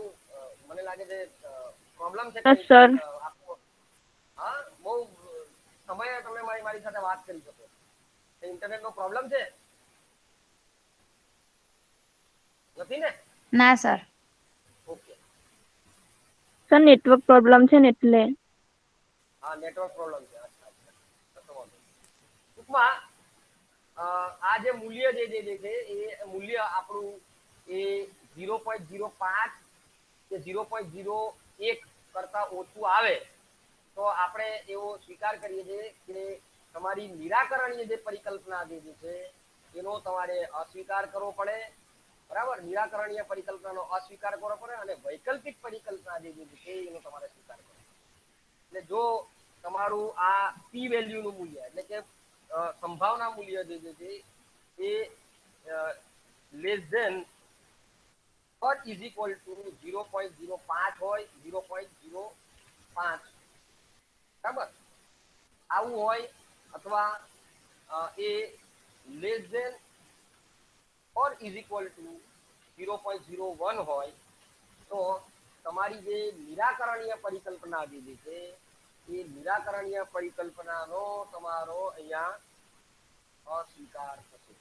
મને લાગે છે પ્રોબ્લેમ છે યસ કઈ સર. આપો. હા બહુ સમયે તમે મારી સાથે વાત કરી શકો. ઇન્ટરનેટ નો પ્રોબ્લેમ છે નથી ને? ના sir. Okay. Sir network problem છે ને એટલે. હા નેટવર્ક પ્રોબ્લેમ છે. ટૂંકમાં આ જે મૂલ્ય જે છે એ મૂલ્ય આપણું એ 0.05 કે 0.01 કરતા ઓછું આવે તો આપણે એવો સ્વીકાર કરીએ છીએ કે તમારી નિરાકરણીય જે પરિકલ્પના જે છે એનો તમારે અસ્વીકાર કરવો પડે. બરાબર. નિરાકરણીય પરિકલ્પનાનો અસ્વીકાર કરવો પડે અને વૈકલ્પિક પરિકલ્પના જે છે એનો તમારે સ્વીકાર કરવો પડે. એટલે જો તમારું આ પી વેલ્યુ નું મૂલ્ય એટલે કે સંભાવના મૂલ્ય જે છે એ less than or is equal to 0.05 હોય 0.05 બરાબર આવું હોય અથવા એ less than or is equal to 0.01 હોય તો તમારી જે નિરાકરણીય પરિકલ્પના જે છે એ નિરાકરણીય પરિકલ્પનાનો તમારો અહીંયા અસ્વીકાર થશે.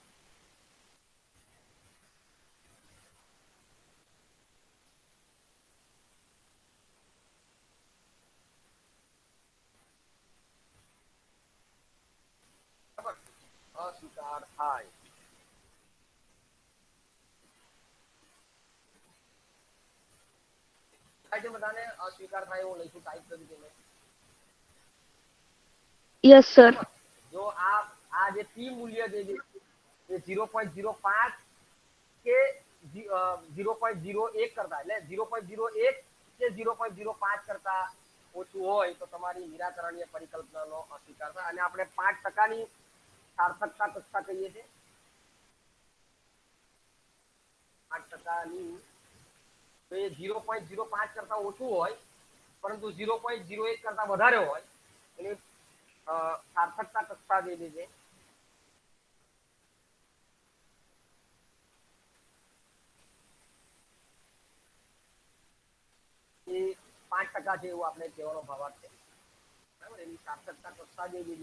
અસ્વીકાર થાય. થાય છે બધાને અસ્વીકાર થાય એવું લઈશું ટાઈપ તરીકે મેં. Yes sir. જો આ જે પી મૂલ્ય જે છે એ 0.05 કે 0.01 કરતા એટલે 0.01 કે 0.05 કરતા ઓછું હોય તો તમારી નિરાકરણીય પરિકલ્પનાનો અસ્વીકાર થાય. અને આપણે 5% સાર્થકતા કક્ષા કહીએ છીએ. 5%ની તો એ 0.05 કરતા ઓછું હોય પરંતુ 0.01 કરતા વધારે હોય એની સાર્થકતા કક્ષા જે છે એ 5% છે એવું આપણે કહેવાનો ભાવાર્થ છે. બરાબર એની સાર્થકતા કક્ષા જે છે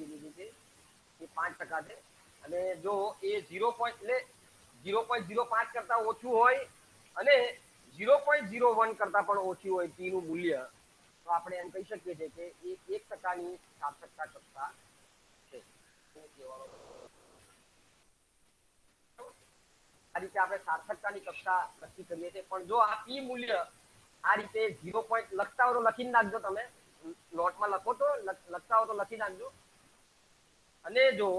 એ 5% છે. અને જો એ 0.05 કરતા ઓછું હોય અને 0.01 કરતા પણ ઓછી હોય પી નું મૂલ્ય તો આપણે એમ કહી શકીએ છીએ કે એ 1%ની સાર્થકતા કક્ષા છે. આ રીતે આપણે સાર્થકતાની કક્ષા નક્કી કરીએ છીએ. પણ જો આ પી મૂલ્ય આ રીતે 0 પોઈન્ટ લખતા હો તો લખી નાખજો. તમે નોટમાં લખો તો લખતા હો તો લખી નાખજો. અને જો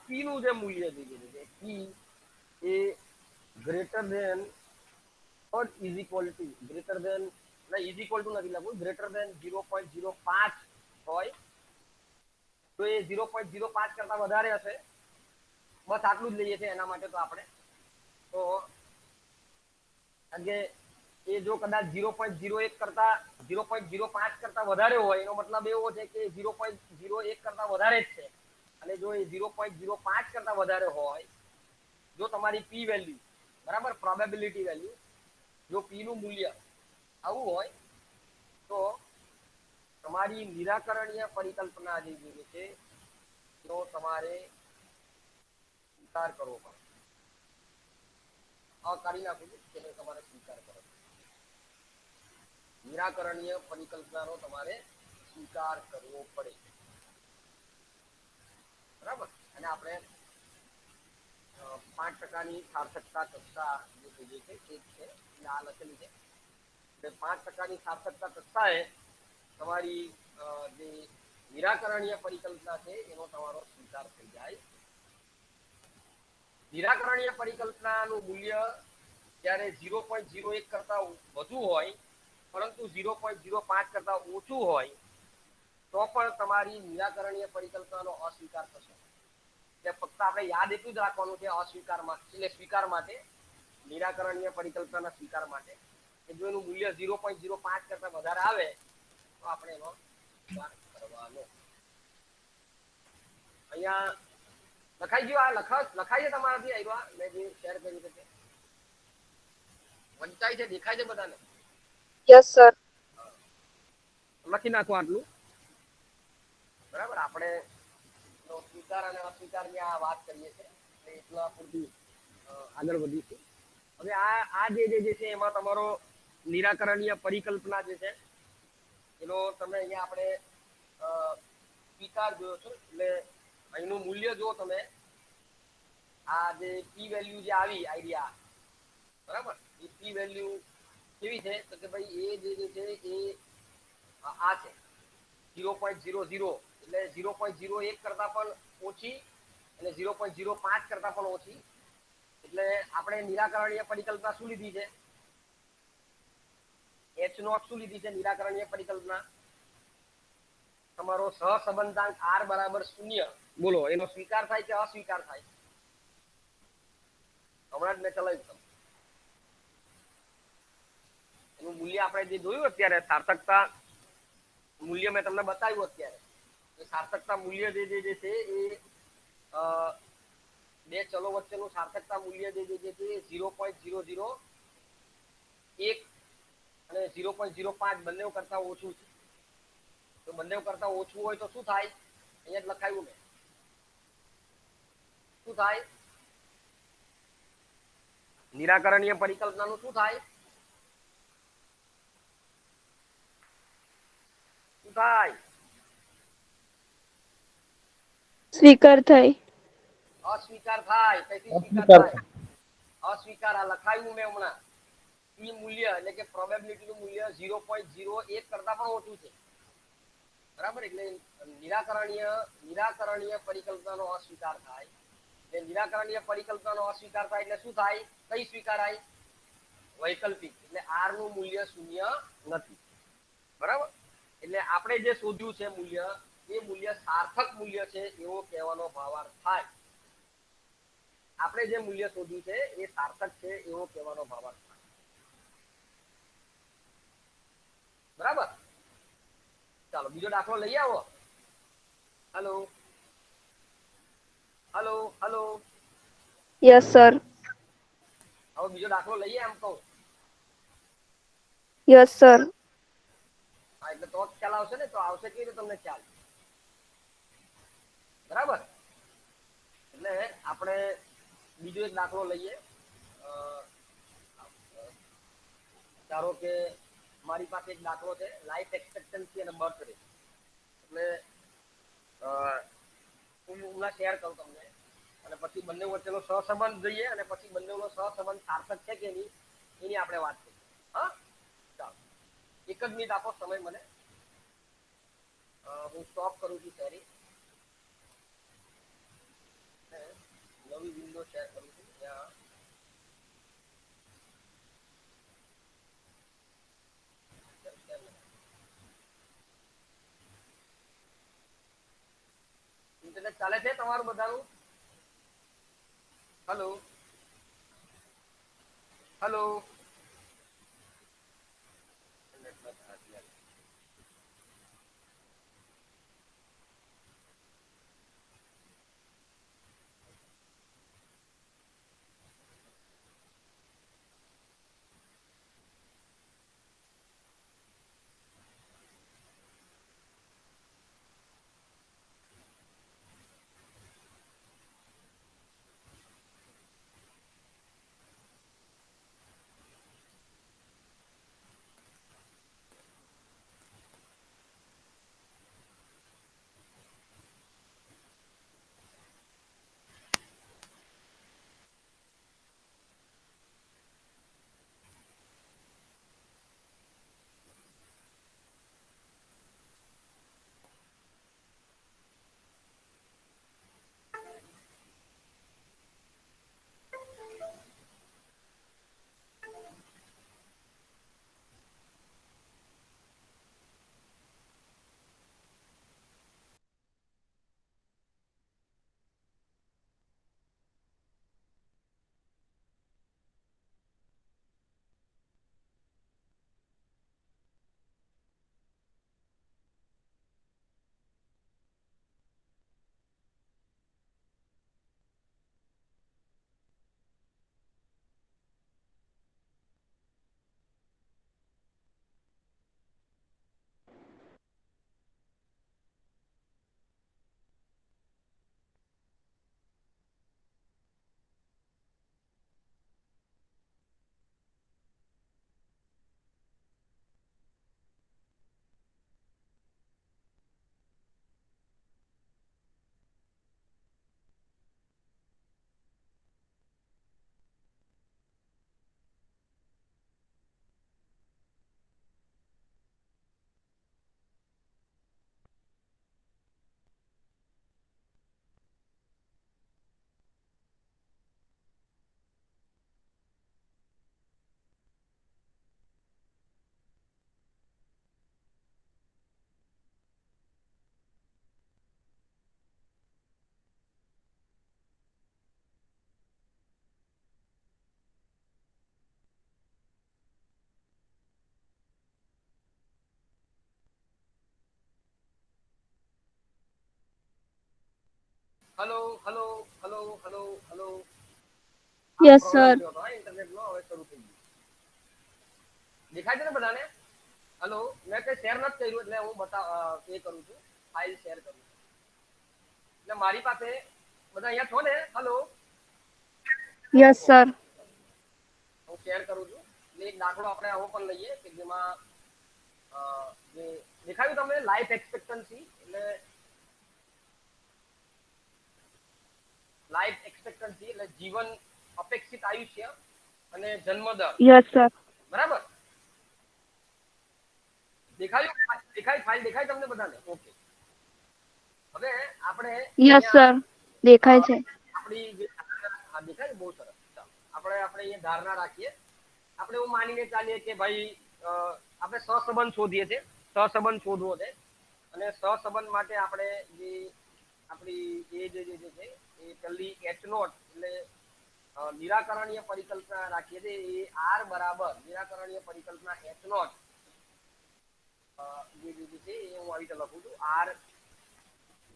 પી નું જે મૂલ્ય છે P A greater than or is equal to greater than is equal to નથી લખવું ગ્રેટર ધેન 0.05 હોય તો એ 0.05 કરતા વધારે હશે. બસ આટલું જ લઈએ છીએ એના માટે તો આપણે તો કારણ કે એ જો કદાચ 0.01 કરતા 0.05 કરતા વધારે હોય એનો મતલબ એવો છે કે 0.01 કરતા વધારે જ છે. અને જો એ 0.05 કરતા વધારે હોય જો તમારી પી વેલ્યુ બરાબર પ્રોબેબિલિટી વેલ્યુ જો પી નું મૂલ્ય આવું હોય તો તમારી નિરાકરણીય પરિકલ્પના જે છે તો તમારે સ્વીકાર કરવો પડે. કરી નાખું છું તેને તમારે સ્વીકાર કરો. નિરાકરણીય પરિકલ્પનાનો તમારે સ્વીકાર કરવો પડે. બરાબર. અને આપણે 5%ની સાર્થકતા કક્ષા જે છે એ છે આ લખેલી છે. એટલે 5%ની સાર્થકતા કક્ષાએ તમારી જે નિરાકરણીય પરિકલ્પના છે એનો તમારો સ્વીકાર થઈ જાય. નિરાકરણીય પરિકલ્પનાનું મૂલ્ય જ્યારે 0.01 કરતા વધુ હોય પરંતુ 0.05 કરતા ઓછું હોય તો પણ તમારી નિરાકરણીય પરિકલ્પનાનો અસ્વીકાર થશે. એટલે ફક્ત આપણે યાદ એટલું જ રાખવાનું છે અસ્વીકારમાં એટલે સ્વીકાર માટે નિરાકરણીય પરિકલ્પનાના સ્વીકાર માટે કે જો એનું મૂલ્ય 0.05 કરતા વધારે આવે તો આપણે એનો સ્વીકાર કરવાનો. અહીંયા લખાઈ ગયું. આ લખાય છે તમારાથી આવ્યા મેં જે શેર કર્યું છે વંચાય છે દેખાય છે બધાને? Yes sir. લખી નાખો આટલું. બરાબર. આપણે સ્વીકાર અને અસ્વીકારની આ વાત કરીએ છીએ એટલા પૂરતી આગળ વધીશું. હવે આ જે છે એમાં તમારો નિરાકરણીય પરિકલ્પના જે છે એનો તમે અહીંયા આપણે સ્વીકાર જોયો છો. એટલે અહીંનું મૂલ્ય જો તમે આ જે પી વેલ્યુ જે આવી આઈડિયા બરાબર એ પી વેલ્યુ કેવી છે તો કે ભાઈ એ જે છે એ આ છે 0.00 એટલે 0.01 કરતા પણ ઓછી અને 0.05 કરતા પણ ઓછી એટલે આપણે નિરાકરણીય પરિકલ્પના શું લીધી છે? એચ નોટ શું લીધી છે નિરાકરણીય પરિકલ્પના? તમારો સહસંબંધાંક r બરાબર 0, બોલો એનો સ્વીકાર થાય કે અસ્વીકાર થાય? હમણાં જ મેં ચલાવ્યું તમને. એનું મૂલ્ય આપણે જે જોયું અત્યારે સાર્થકતા મૂલ્ય મેં તમને બતાવ્યું અત્યારે. સાર્થકતા મૂલ્ય જે છે એ બે ચલો વચ્ચેનું સાર્થકતા મૂલ્ય જે છે 0.001 અને 0.05 બંને કરતા ઓછું છે. તો બંને કરતા ઓછું હોય તો શું થાય? અહીંયા જ લખાયું મેં. શું થાય? નિરાકરણીય પરિકલ્પનાનું શું થાય? શું થાય? સ્વીકાર થાય. અસ્વીકાર થાય. કઈથી સ્વીકાર અસ્વીકાર થાય? અસ્વીકાર. આ લખાયું મેં હમણાં. ઈ મૂલ્ય એટલે કે પ્રોબેબિલિટી નું મૂલ્ય 0.01 કરતા પણ ઓછું છે. બરાબર? એટલે નિરાકરણીય પરિકલ્પનાનો અસ્વીકાર થાય. એટલે નિરાકરણીય પરિકલ્પનાનો અસ્વીકાર થાય એટલે શું થાય? કઈ સ્વીકારાય? વૈકલ્પિક. એટલે r નું મૂલ્ય 0 નથી. બરાબર? એટલે આપણે જે શોધ્યું છે મૂલ્ય, એ મૂલ્ય સાર્થક મૂલ્ય છે એવો કહેવાનો ભાવાર્થ થાય. આપણે જે મૂલ્ય શોધ્યું છે એ સાર્થક છે એવો કહેવાનો ભાવાર્થ થાય. બરાબર? ચાલો બીજો દાખલો લઈ આવો. Hello hello hello. Yes sir. હવે બીજો દાખલો લઈએ એમ કહું. Yes sir. હા, એટલે તો જ ખ્યાલ આવશે ને. તો આવશે કેવી રીતે તમને ખ્યાલ? બરાબર? એટલે આપણે બીજો એક દાખલો લઈએ. ધારો કે મારી પાસે એક દાખલો છે, લાઈફ એક્સપેક્ટન્સી અને બર્થ રેટ. એટલે હું શેર કરું તમને, અને પછી બંને વચ્ચેનો સહસંબંધ જોઈએ, અને પછી બંનેનો સહસંબંધ સાર્થક છે કે નહીં એની આપણે વાત કરીએ. હા, ચાલો એક જ મિનિટ આપો સમય મને. હું સ્ટોપ કરું છું શેરિંગ. નવી વિન્ડો શેર કરું છું. ત્યાં ઇન્ટરનેટ ચાલે છે તમારું બધાનું? Hello hello. Hello hello hello hello hello yes problem sir. થયો હતો ઇન્ટરનેટ નો, હવે શરૂ થઈ ગયું. દેખાય છે ને બધાને? હલો, મેં કઈ શેર નથી કર્યું એટલે હું એ કરું છું, ફાઇલ શેર કરું છું. એટલે મારી પાસે બધા અહીંયા છો ને? હલો. Yes sir. હું શેર કરું છું. એટલે એક દાખલો આપણે આવો પણ લઈએ કે જેમાં જે દેખાયું તમને લાઈફ એક્સપેક્ટન્સી, એટલે લાઈફ એક્સપેક્ટન્સી એટલે જીવન અપેક્ષિત આયુષ્ય અને જન્મ દર, યસ સર. બરાબર? દેખાય ફાઇલ દેખાય તમને બધાને? ઓકે. હવે આપણે યસ અહીંયા સર. દેખાય છે. આપણી જે હા દેખાય, બહુ સરસ. આપણે અહીંયા ધારણા રાખીએ, આપણે એવું માનીને ચાલીએ કે ભાઈ આપણે સહસંબંધ શોધીએ છીએ, સહસંબંધ શોધવો છે, અને સહસંબંધ માટે આપણે જે આપણી એ જે છે એ પહેલી એચ નોટ એટલે નિરાકરણીય પરિકલ્પના રાખીએ છીએ. એ આર બરાબર નિરાકરણીય પરિકલ્પના એચ નોટ જે છે એ હું આવી રીતે લખું છું, આર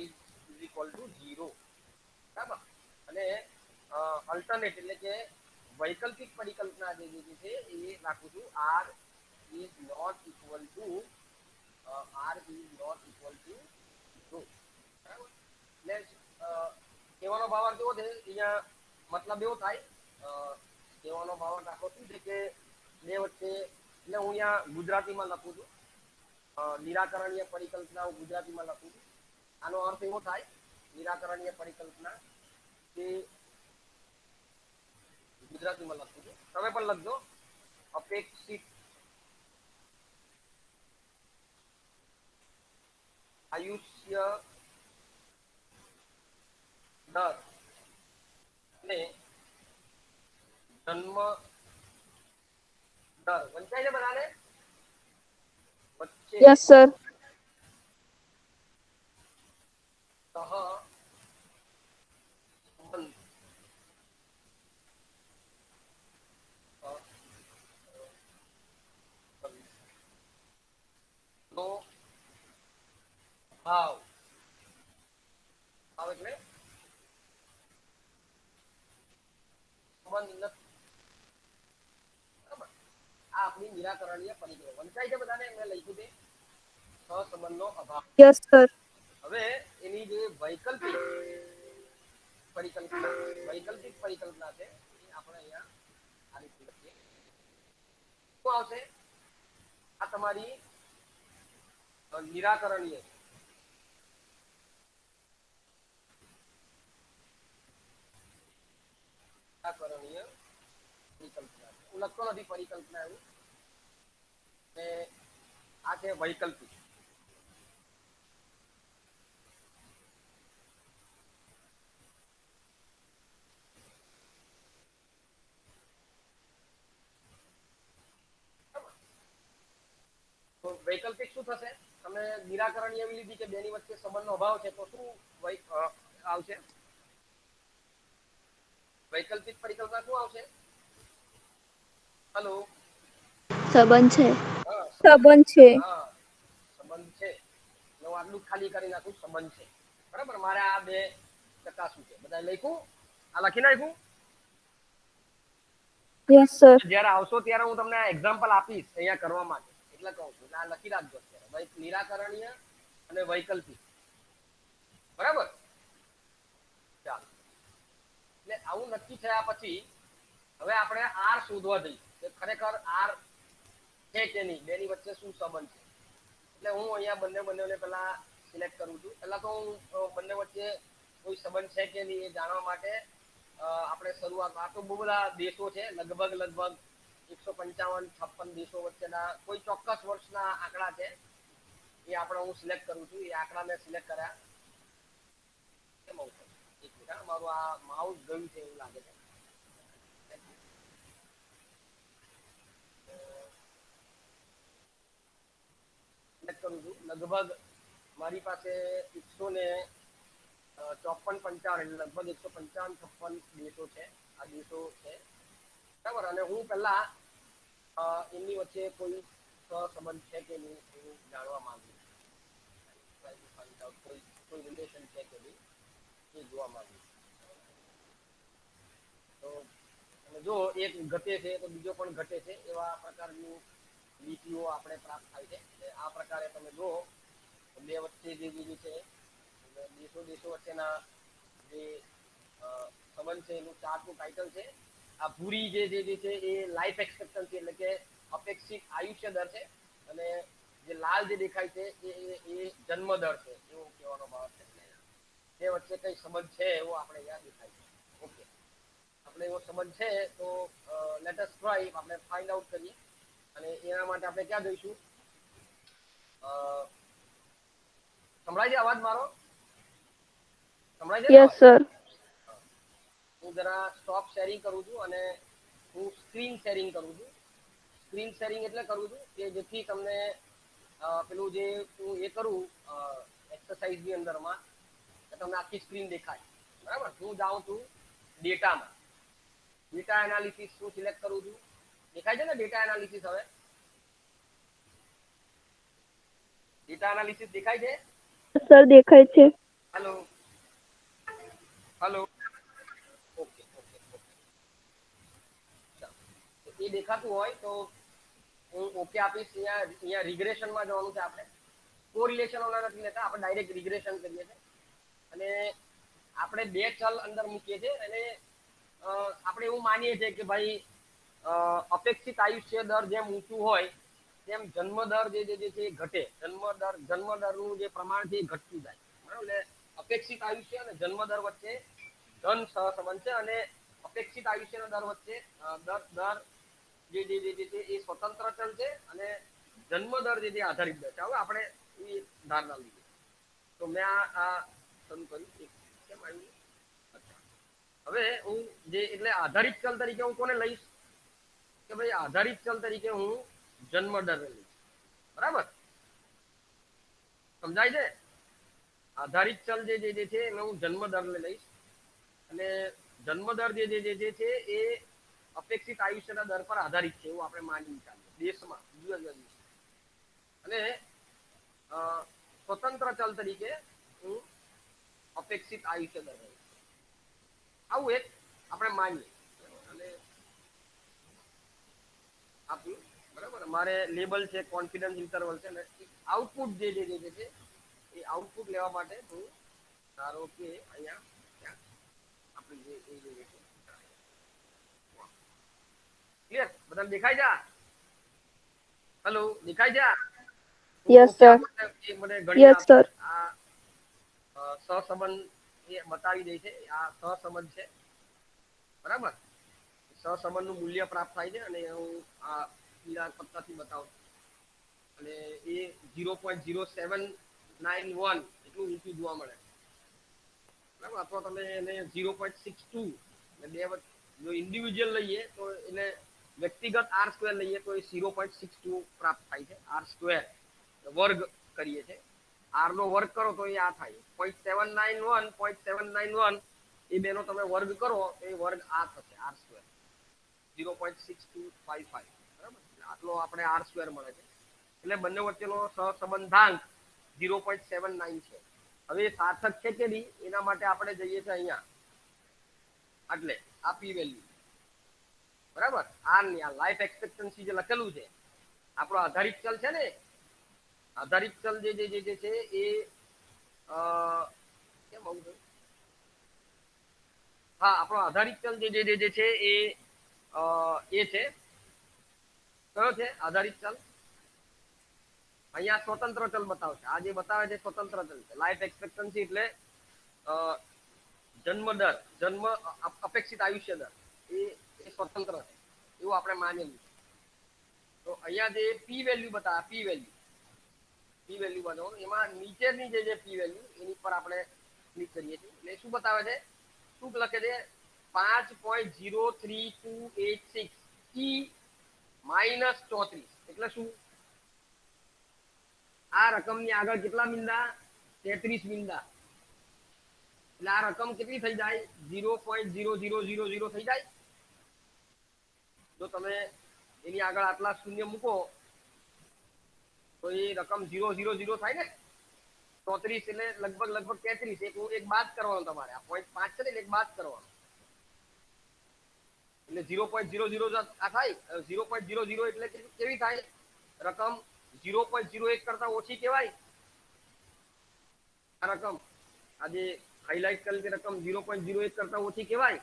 ઇઝ ઇક્વલ ટુ 0, બરાબર? અને અલ્ટરનેટ એટલે કે વૈકલ્પિક પરિકલ્પના જે છે એ રાખું છું, R is not equal to 0, બરાબર? એટલે કહેવાનો ભાવાર્થ એવો છે, અહીંયા મતલબ એવો થાય, કહેવાનો ભાવાર્થ આખો શું છે કે બે વચ્ચે, એટલે હું અહીંયા ગુજરાતીમાં લખું છું, નિરાકરણીય પરિકલ્પના હું ગુજરાતીમાં લખું છું. આનો અર્થ એવો થાય, નિરાકરણીય પરિકલ્પના કે ગુજરાતીમાં લખું છું, તમે પણ લખજો, અપેક્ષિત આયુષ્ય દર અને જન્મ દર વંચાય છે બધાને? વચ્ચે યસ સર. સહસંબંધ નો ભાવ એટલે સંબંધ નથી, બરાબર? આ આપણી નિરાકરણીય પરિકલ્પના વંચાય છે બધાને? મેં લખ્યું છે સહસંબંધનો અભાવ. Yes sir. હવે એની જે વૈકલ્પિક પરિકલ્પના છે એ આપણે અહીંયા આ રીતે લખીએ. શું આવશે? આ તમારી નિરાકરણીય પરિકલ્પના, હું લખતો નથી પરિકલ્પના એવું, ને આ છે વૈકલ્પિક. તો વૈકલ્પિક શું થશે? તમે નિરાકરણીય એવી લીધી કે બેની વચ્ચે સંબંધનો અભાવ છે, તો શું આવશે? વૈકલ્પિક પરિકલ્પના શું આવશે? હલો. સંબંધ છે. હા સંબંધ છે. હા, સંબંધ છે. હું આટલું ખાલી કરી નાખું, સંબંધ છે, બરાબર? મારે આ બે ચકાસવું છે. બધા લખ્યું? આ લખી નાખ્યું? Yes sir. જયારે આવશો ત્યારે હું તમને એક્ઝામ્પલ આપીશ અહીંયા કરવા માટે, એટલે કહું છું. આ લખી રાખજો અત્યારે, નિરાકરણીય અને વૈકલ્પિક, બરાબર? ચાલો, એટલે આવું નક્કી થયા પછી હવે આપણે આર શોધવા જઈએ કે ખરેખર આર છે કે નહીં, બેની વચ્ચે શું સંબંધ છે. એટલે હું અહીંયા બંનેને પેલા સિલેક્ટ કરું છું. પેલા તો હું બંને વચ્ચે કોઈ સંબંધ છે કે નહીં એ જાણવા માટે આપણે શરૂઆત, આ તો બહુ બધા દેશો છે, લગભગ 155-56 દેશો વચ્ચેના કોઈ ચોક્કસ વર્ષના આંકડા છે, એ આપણે હું સિલેક્ટ કરું છું. એ આંકડા મેં સિલેક્ટ કર્યા. કેમ આવું થયું? એક મિનિટ, મારું આ માઉસ ગયું છે એવું લાગે છે. સિલેક્ટ કરું છું. લગભગ મારી પાસે 154-55 એટલે લગભગ 155-56 દેશો છે. આ દેશો છે, બરાબર? અને હું પહેલા એમની વચ્ચે કોઈ સહસંબંધ છે કે નહીં એવું જાણવા માંગુ છું, કોઈ રિલેશન છે કે નહીં એ જોવા માંગીએ. તો તમે જો એક ઘટે છે તો બીજો પણ ઘટે છે, એવા પ્રકારની લીટીઓ આપણે પ્રાપ્ત થાય છે. એટલે આ પ્રકારે તમે જો બે વચ્ચે જે બીજું છે દેશો વચ્ચેના જે સંબંધ છે એનું ચાર્ટનું ટાઇટલ છે આ ભૂરી જે છે એ લાઈફ એક્સપેક્ટન્સી એટલે કે અપેક્ષિત આયુષ્ય દર છે, અને જે લાલ જે દેખાય છે એ જન્મ દર છે, એવું કહેવાનો ભાવ છે. બે વચ્ચે કઈ સંબંધ છે એવો આપણે અહીંયા દેખાય છે. ઓકે, આપણે એવો સંબંધ છે તો લેટ અસ ટ્રાય આપણે ફાઇન્ડ આઉટ કરીએ, અને એના માટે આપણે ક્યાં જઈશું? સંભળાય છે અવાજ મારો? સંભળાય છે? Yes sir. હું જરા સ્ટોપ શેરિંગ કરું છું અને હું સ્ક્રીન શેરિંગ કરું છું. સ્ક્રીન શેરિંગ એટલે કરું છું કે જેથી તમને પેલું જે હું એ કરું એક્સરસાઇઝની અંદરમાં તમને આખી સ્ક્રીન દેખાય. બરાબર? હું જાઉં છું ડેટામાં, ડેટા એનાલિસિસ હું સિલેક્ટ કરું છું. દેખાય છે ને ડેટા એનાલિસિસ? હવે ડેટા એનાલિસિસ દેખાય છે? સર દેખાય છે. Hello hello. Okay okay okay, એ દેખાતું હોય તો હું ઓકે આપીશ. અહીંયા રિગ્રેશનમાં જવાનું છે. આપણે કોરિલેશન વાળા નથી લેતા, આપણે ડાયરેક્ટ રિગ્રેશન કરીએ છીએ, અને આપણે બે ચલ અંદર મૂકીએ છીએ, અને આપણે એવું માનીએ છીએ કે ભાઈ અપેક્ષિત આયુષ્ય દર જેમ ઊંચું હોય તેમ જન્મ દર જે છે એ ઘટે. જન્મ દરનું જે પ્રમાણ છે એ ઘટતું જાય. બરાબર? એટલે અપેક્ષિત આયુષ્ય અને જન્મ દર વચ્ચે ધન સહસંબંધ છે, અને અપેક્ષિત આયુષ્યના દર વચ્ચે દર જે છે એ સ્વતંત્ર ચલ છે, અને જન્મ દર જે આધારિત દર છે. હવે આપણે એ ધારણા લીધી. તો મેં આ શરૂ કર્યું. કેમ આવ્યું? હવે હું જે એટલે આધારિત ચલ તરીકે હું કોને લઈશ કે ભાઈ આધારિત ચલ તરીકે હું જન્મ દર લઈશ. બરાબર? સમજાય છે? આધારિત ચલ જે છે એને હું જન્મ દર લઈશ, અને જન્મ દર જે છે એ અપેક્ષિત આયુષ્યના દર પર આધારિત છે એવું આપણે માની ચાલીએ દેશમાં જુદા જુદા દેશ. અને સ્વતંત્ર ચલ તરીકે હું અપેક્ષિત આયુષ્ય દર લઈશ. આવું એક આપણે માનીએ અને આપ્યું. બરાબર? મારે લેબલ છે કોન્ફિડન્સ ઇન્ટરવલ છે, અને આઉટપુટ જે છે એ આઉટપુટ લેવા માટે હું ધારો કે અહીંયા આપણી જે છે ક્લિયર? બધાને દેખાય છે? હેલો, દેખાય છે? Yes sir. મને ઘણી યસ સર. આ સહસંબંધ એ બતાવી દે છે. આ સહસંબંધ છે. બરાબર? સહસંબંધનું મૂલ્ય પ્રાપ્ત થાય છે, અને હું આ પીળા પત્તાથી બતાવું છું, અને એ 0.0791 એટલું ઊંચું જોવા મળે. બરાબર? અથવા તમે એને 0.62 બે જો ઇન્ડિવિજ્યુઅલ લઈએ તો એટલે વ્યક્તિગત આર સ્ક્વેર લઈએ તો એ 0.62 પ્રાપ્ત થાય છે. આર સ્ક્વેર વર્ગ કરીએ છીએ, આર નો વર્ગ કરો તો એ આ થાય 0.791 એ બેનો તમે વર્ગ કરો તો એ વર્ગ આ થશે, આર સ્ક્વેર 0.6255. બરાબર? આટલો આપણે આર સ્ક્વેર મળે છે. એટલે બંને વચ્ચેનો સહસંબંધાંક 0.79 છે. હવે સાર્થક છે કે નહીં એના માટે આપણે જઈએ છીએ અહીંયા એટલે આ પી વેલ્યુ. બરાબર? આર ની આ લાઈફ એક્સપેક્ટન્સી જે લખેલું છે આપણો આધારિત ચલ છે ને, આધારિત ચલ જે છે એ કેમ આવું થયું? હા, આપણો આધારિત ચલ જે છે એ છે કયો છે આધારિત ચલ? અહીંયા સ્વતંત્ર ચલ બતાવશે. આ જે બતાવે છે સ્વતંત્ર ચલ છે. લાઈફ એક્સપેક્ટન્સી એટલે જન્મ દર, અપેક્ષિત આયુષ્ય દર એ સ્વતંત્ર છે એવું આપણે માનેલું છે. તો અહીંયા જે પી વેલ્યુ બતાવે, પી વેલ્યુ બનાવો, એમાં નીચેની જે પી વેલ્યુ એની પર આપણે ક્લિક કરીએ છીએ એટલે શું બતાવે છે? શું લખે છે? 5.03286 ઈ માઇનસ 34. એટલે શું? આ રકમની આગળ કેટલા બિંદા? 33 બિંદા. એટલે આ રકમ કેટલી થઈ જાય? 0.0000 થઈ જાય. જો તમે એની આગળ આટલા શૂન્ય મૂકો તો એ રકમ 000 થાય ને. 34 એટલે લગભગ 33, એક બાદ કરવાનો તમારે. આ 0.5 છે ને એટલે એક બાદ કરવાનો. એટલે 0.00 આ થાય. 0.00 એટલે કેવી થાય રકમ? 0.01 કરતા ઓછી કહેવાય આ રકમ. આ જે હાઇલાઇટ કરેલી રકમ 0.01 કરતા ઓછી કહેવાય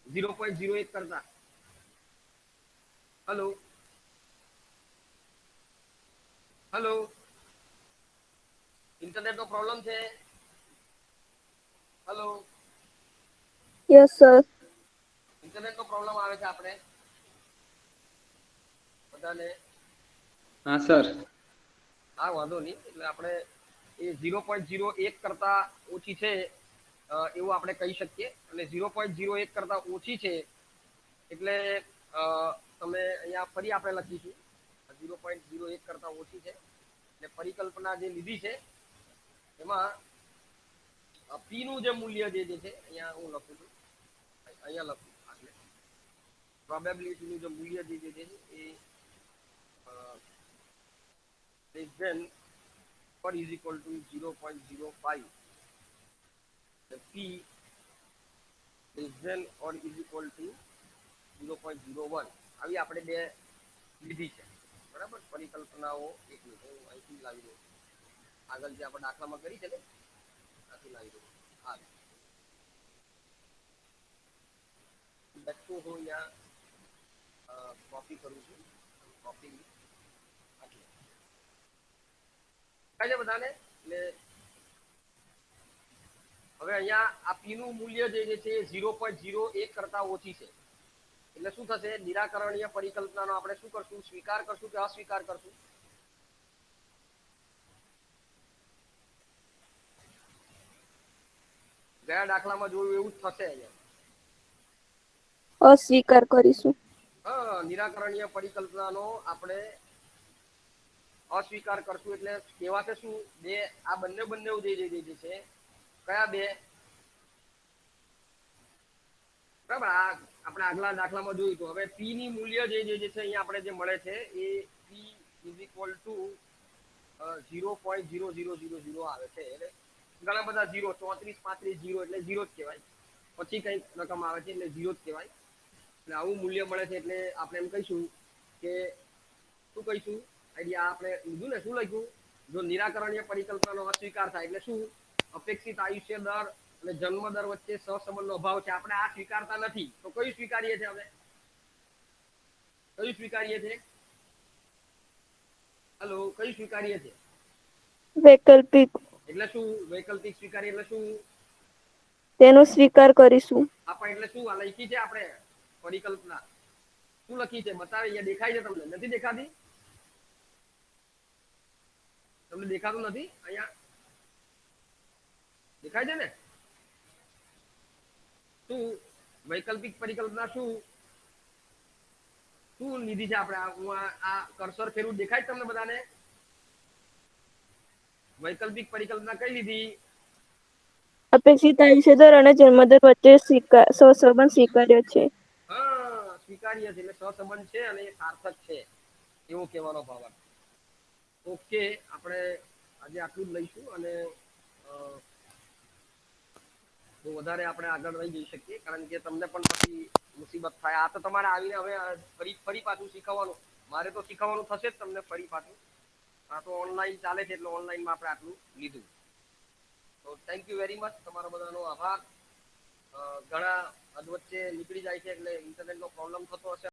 0.01 કરતા. હેલો, ઇન્ટરનેટ નો પ્રોબ્લેમ છે? Hello, yes sir. ઇન્ટરનેટ નો પ્રોબ્લેમ આવે છે આપણે બધાને? હા સર. હા, વાંધો નહીં. એટલે આપણે એ 0.01 કરતા ઓછી છે એવું આપણે કહી શકીએ. અને 0.01 કરતા ઓછી છે એટલે તમે અહીંયા ફરી આપણે લખીશું 0.01 કરતા ઓછી છે. એટલે પરિકલ્પના જે લીધી છે એમાં પી નું જે મૂલ્ય જે છે અહીંયા હું લખું છું, અહીંયા લખું એટલે પ્રોબેબિલિટી નું જે મૂલ્ય જે છે એ less than or is equal to 0.05. P less than or is equal to 0.01. આવી આપણે બે લીધી છે, બરાબર? પરિકલ્પનાઓ એક મિનિટ હું અહીંથી લાવી દઉં. આગળ જે આપણે દાખલામાં કરી છે ને ત્યાંથી લાવી દઉં. હા, લખું હું અહીંયા કોપી કરું છું. કોપી છે બધાને. એટલે હવે અહીંયા આ પી નું મૂલ્ય જે છે 0.01 કરતા ઓછી છે. એટલે શું થશે? નિરાકરણીય પરિકલ્પનાનો આપણે શું કરશું? સ્વીકાર કરશું કે અસ્વીકાર કરશું? ગયા દાખલામાં જોયું એવું જ થશે અહીંયા. અસ્વીકાર કરીશું. હા, નિરાકરણીય પરિકલ્પનાનો આપણે અસ્વીકાર કરશું. એટલે કહેવાશે શું? બે આ બંને જે છે કયા બે? બરાબર. આ આપણે આગલા દાખલામાં જોયું તો હવે પી ની મૂલ્ય જે છે અહીંયા આપણે જે મળે છે એ પી ઇઝ ઇક્વલ ટુ 0.0000 આવે છે. એટલે ઘણા બધા 0, 34, 35 0 એટલે 0 જ કહેવાય. પછી કઈક રકમ આવે છે એટલે 0 જ કહેવાય. એટલે આવું મૂલ્ય મળે છે એટલે આપણે એમ કહીશું કે શું કહીશું? આઈડિયા આપણે લીધું ને, શું લખ્યું? જો નિરાકરણીય પરિકલ્પનાનો અસ્વીકાર થાય એટલે શું? અપેક્ષિત આયુષ્ય દર અને જન્મ દર વચ્ચે સહસંબંધનો અભાવ છે. આપણે આ સ્વીકારતા નથી તો કયું સ્વીકારીએ છીએ? હવે કયું સ્વીકારીએ છીએ? હેલો, કયું સ્વીકારીએ છીએ? વૈકલ્પિક. એટલે શું? વૈકલ્પિક સ્વીકારીએ એટલે શું? તેનો સ્વીકાર કરીશું. આપણે એટલે શું? આ લખી છે આપણે પરિકલ્પના શું લખી છે? બતાવે, અહીંયા દેખાય છે તમને? નથી દેખાતી? તમને દેખાતું નથી? અહીંયા દેખાય છે ને? શું વૈકલ્પિક પરિકલ્પના શું લીધી છે આપણે? હું આ કર્સર ફેરવું, દેખાય તમને બધાને? વૈકલ્પિક પરિકલ્પના કઈ લીધી? અપેક્ષિત આયુષ્ય દર અને જન્મદર વચ્ચે સહસંબંધ સ્વીકાર્ય છે. હા, સ્વીકાર્ય છે એટલે સહસંબંધ છે અને એ સાર્થક છે એવો કહેવાનો ભાવ. ઓકે, આપણે આજે આટલું જ લઈશું અને બહુ વધારે આપણે આગળ નહીં જઈ શકીએ કારણ કે તમને પણ પછી મુસીબત થાય. આ તો તમારે આવીને હવે ફરી પાછું શીખવવાનું. મારે તો શીખવવાનું થશે જ તમને ફરી પાછું. આ તો ઓનલાઈન ચાલે છે એટલે ઓનલાઈનમાં આપણે આટલું લીધું. તો થેન્ક યુ વેરી મચ. તમારો બધાનો આભાર. ઘણા અધ વચ્ચે નીકળી જાય છે એટલે ઇન્ટરનેટનો પ્રોબ્લેમ થતો હશે.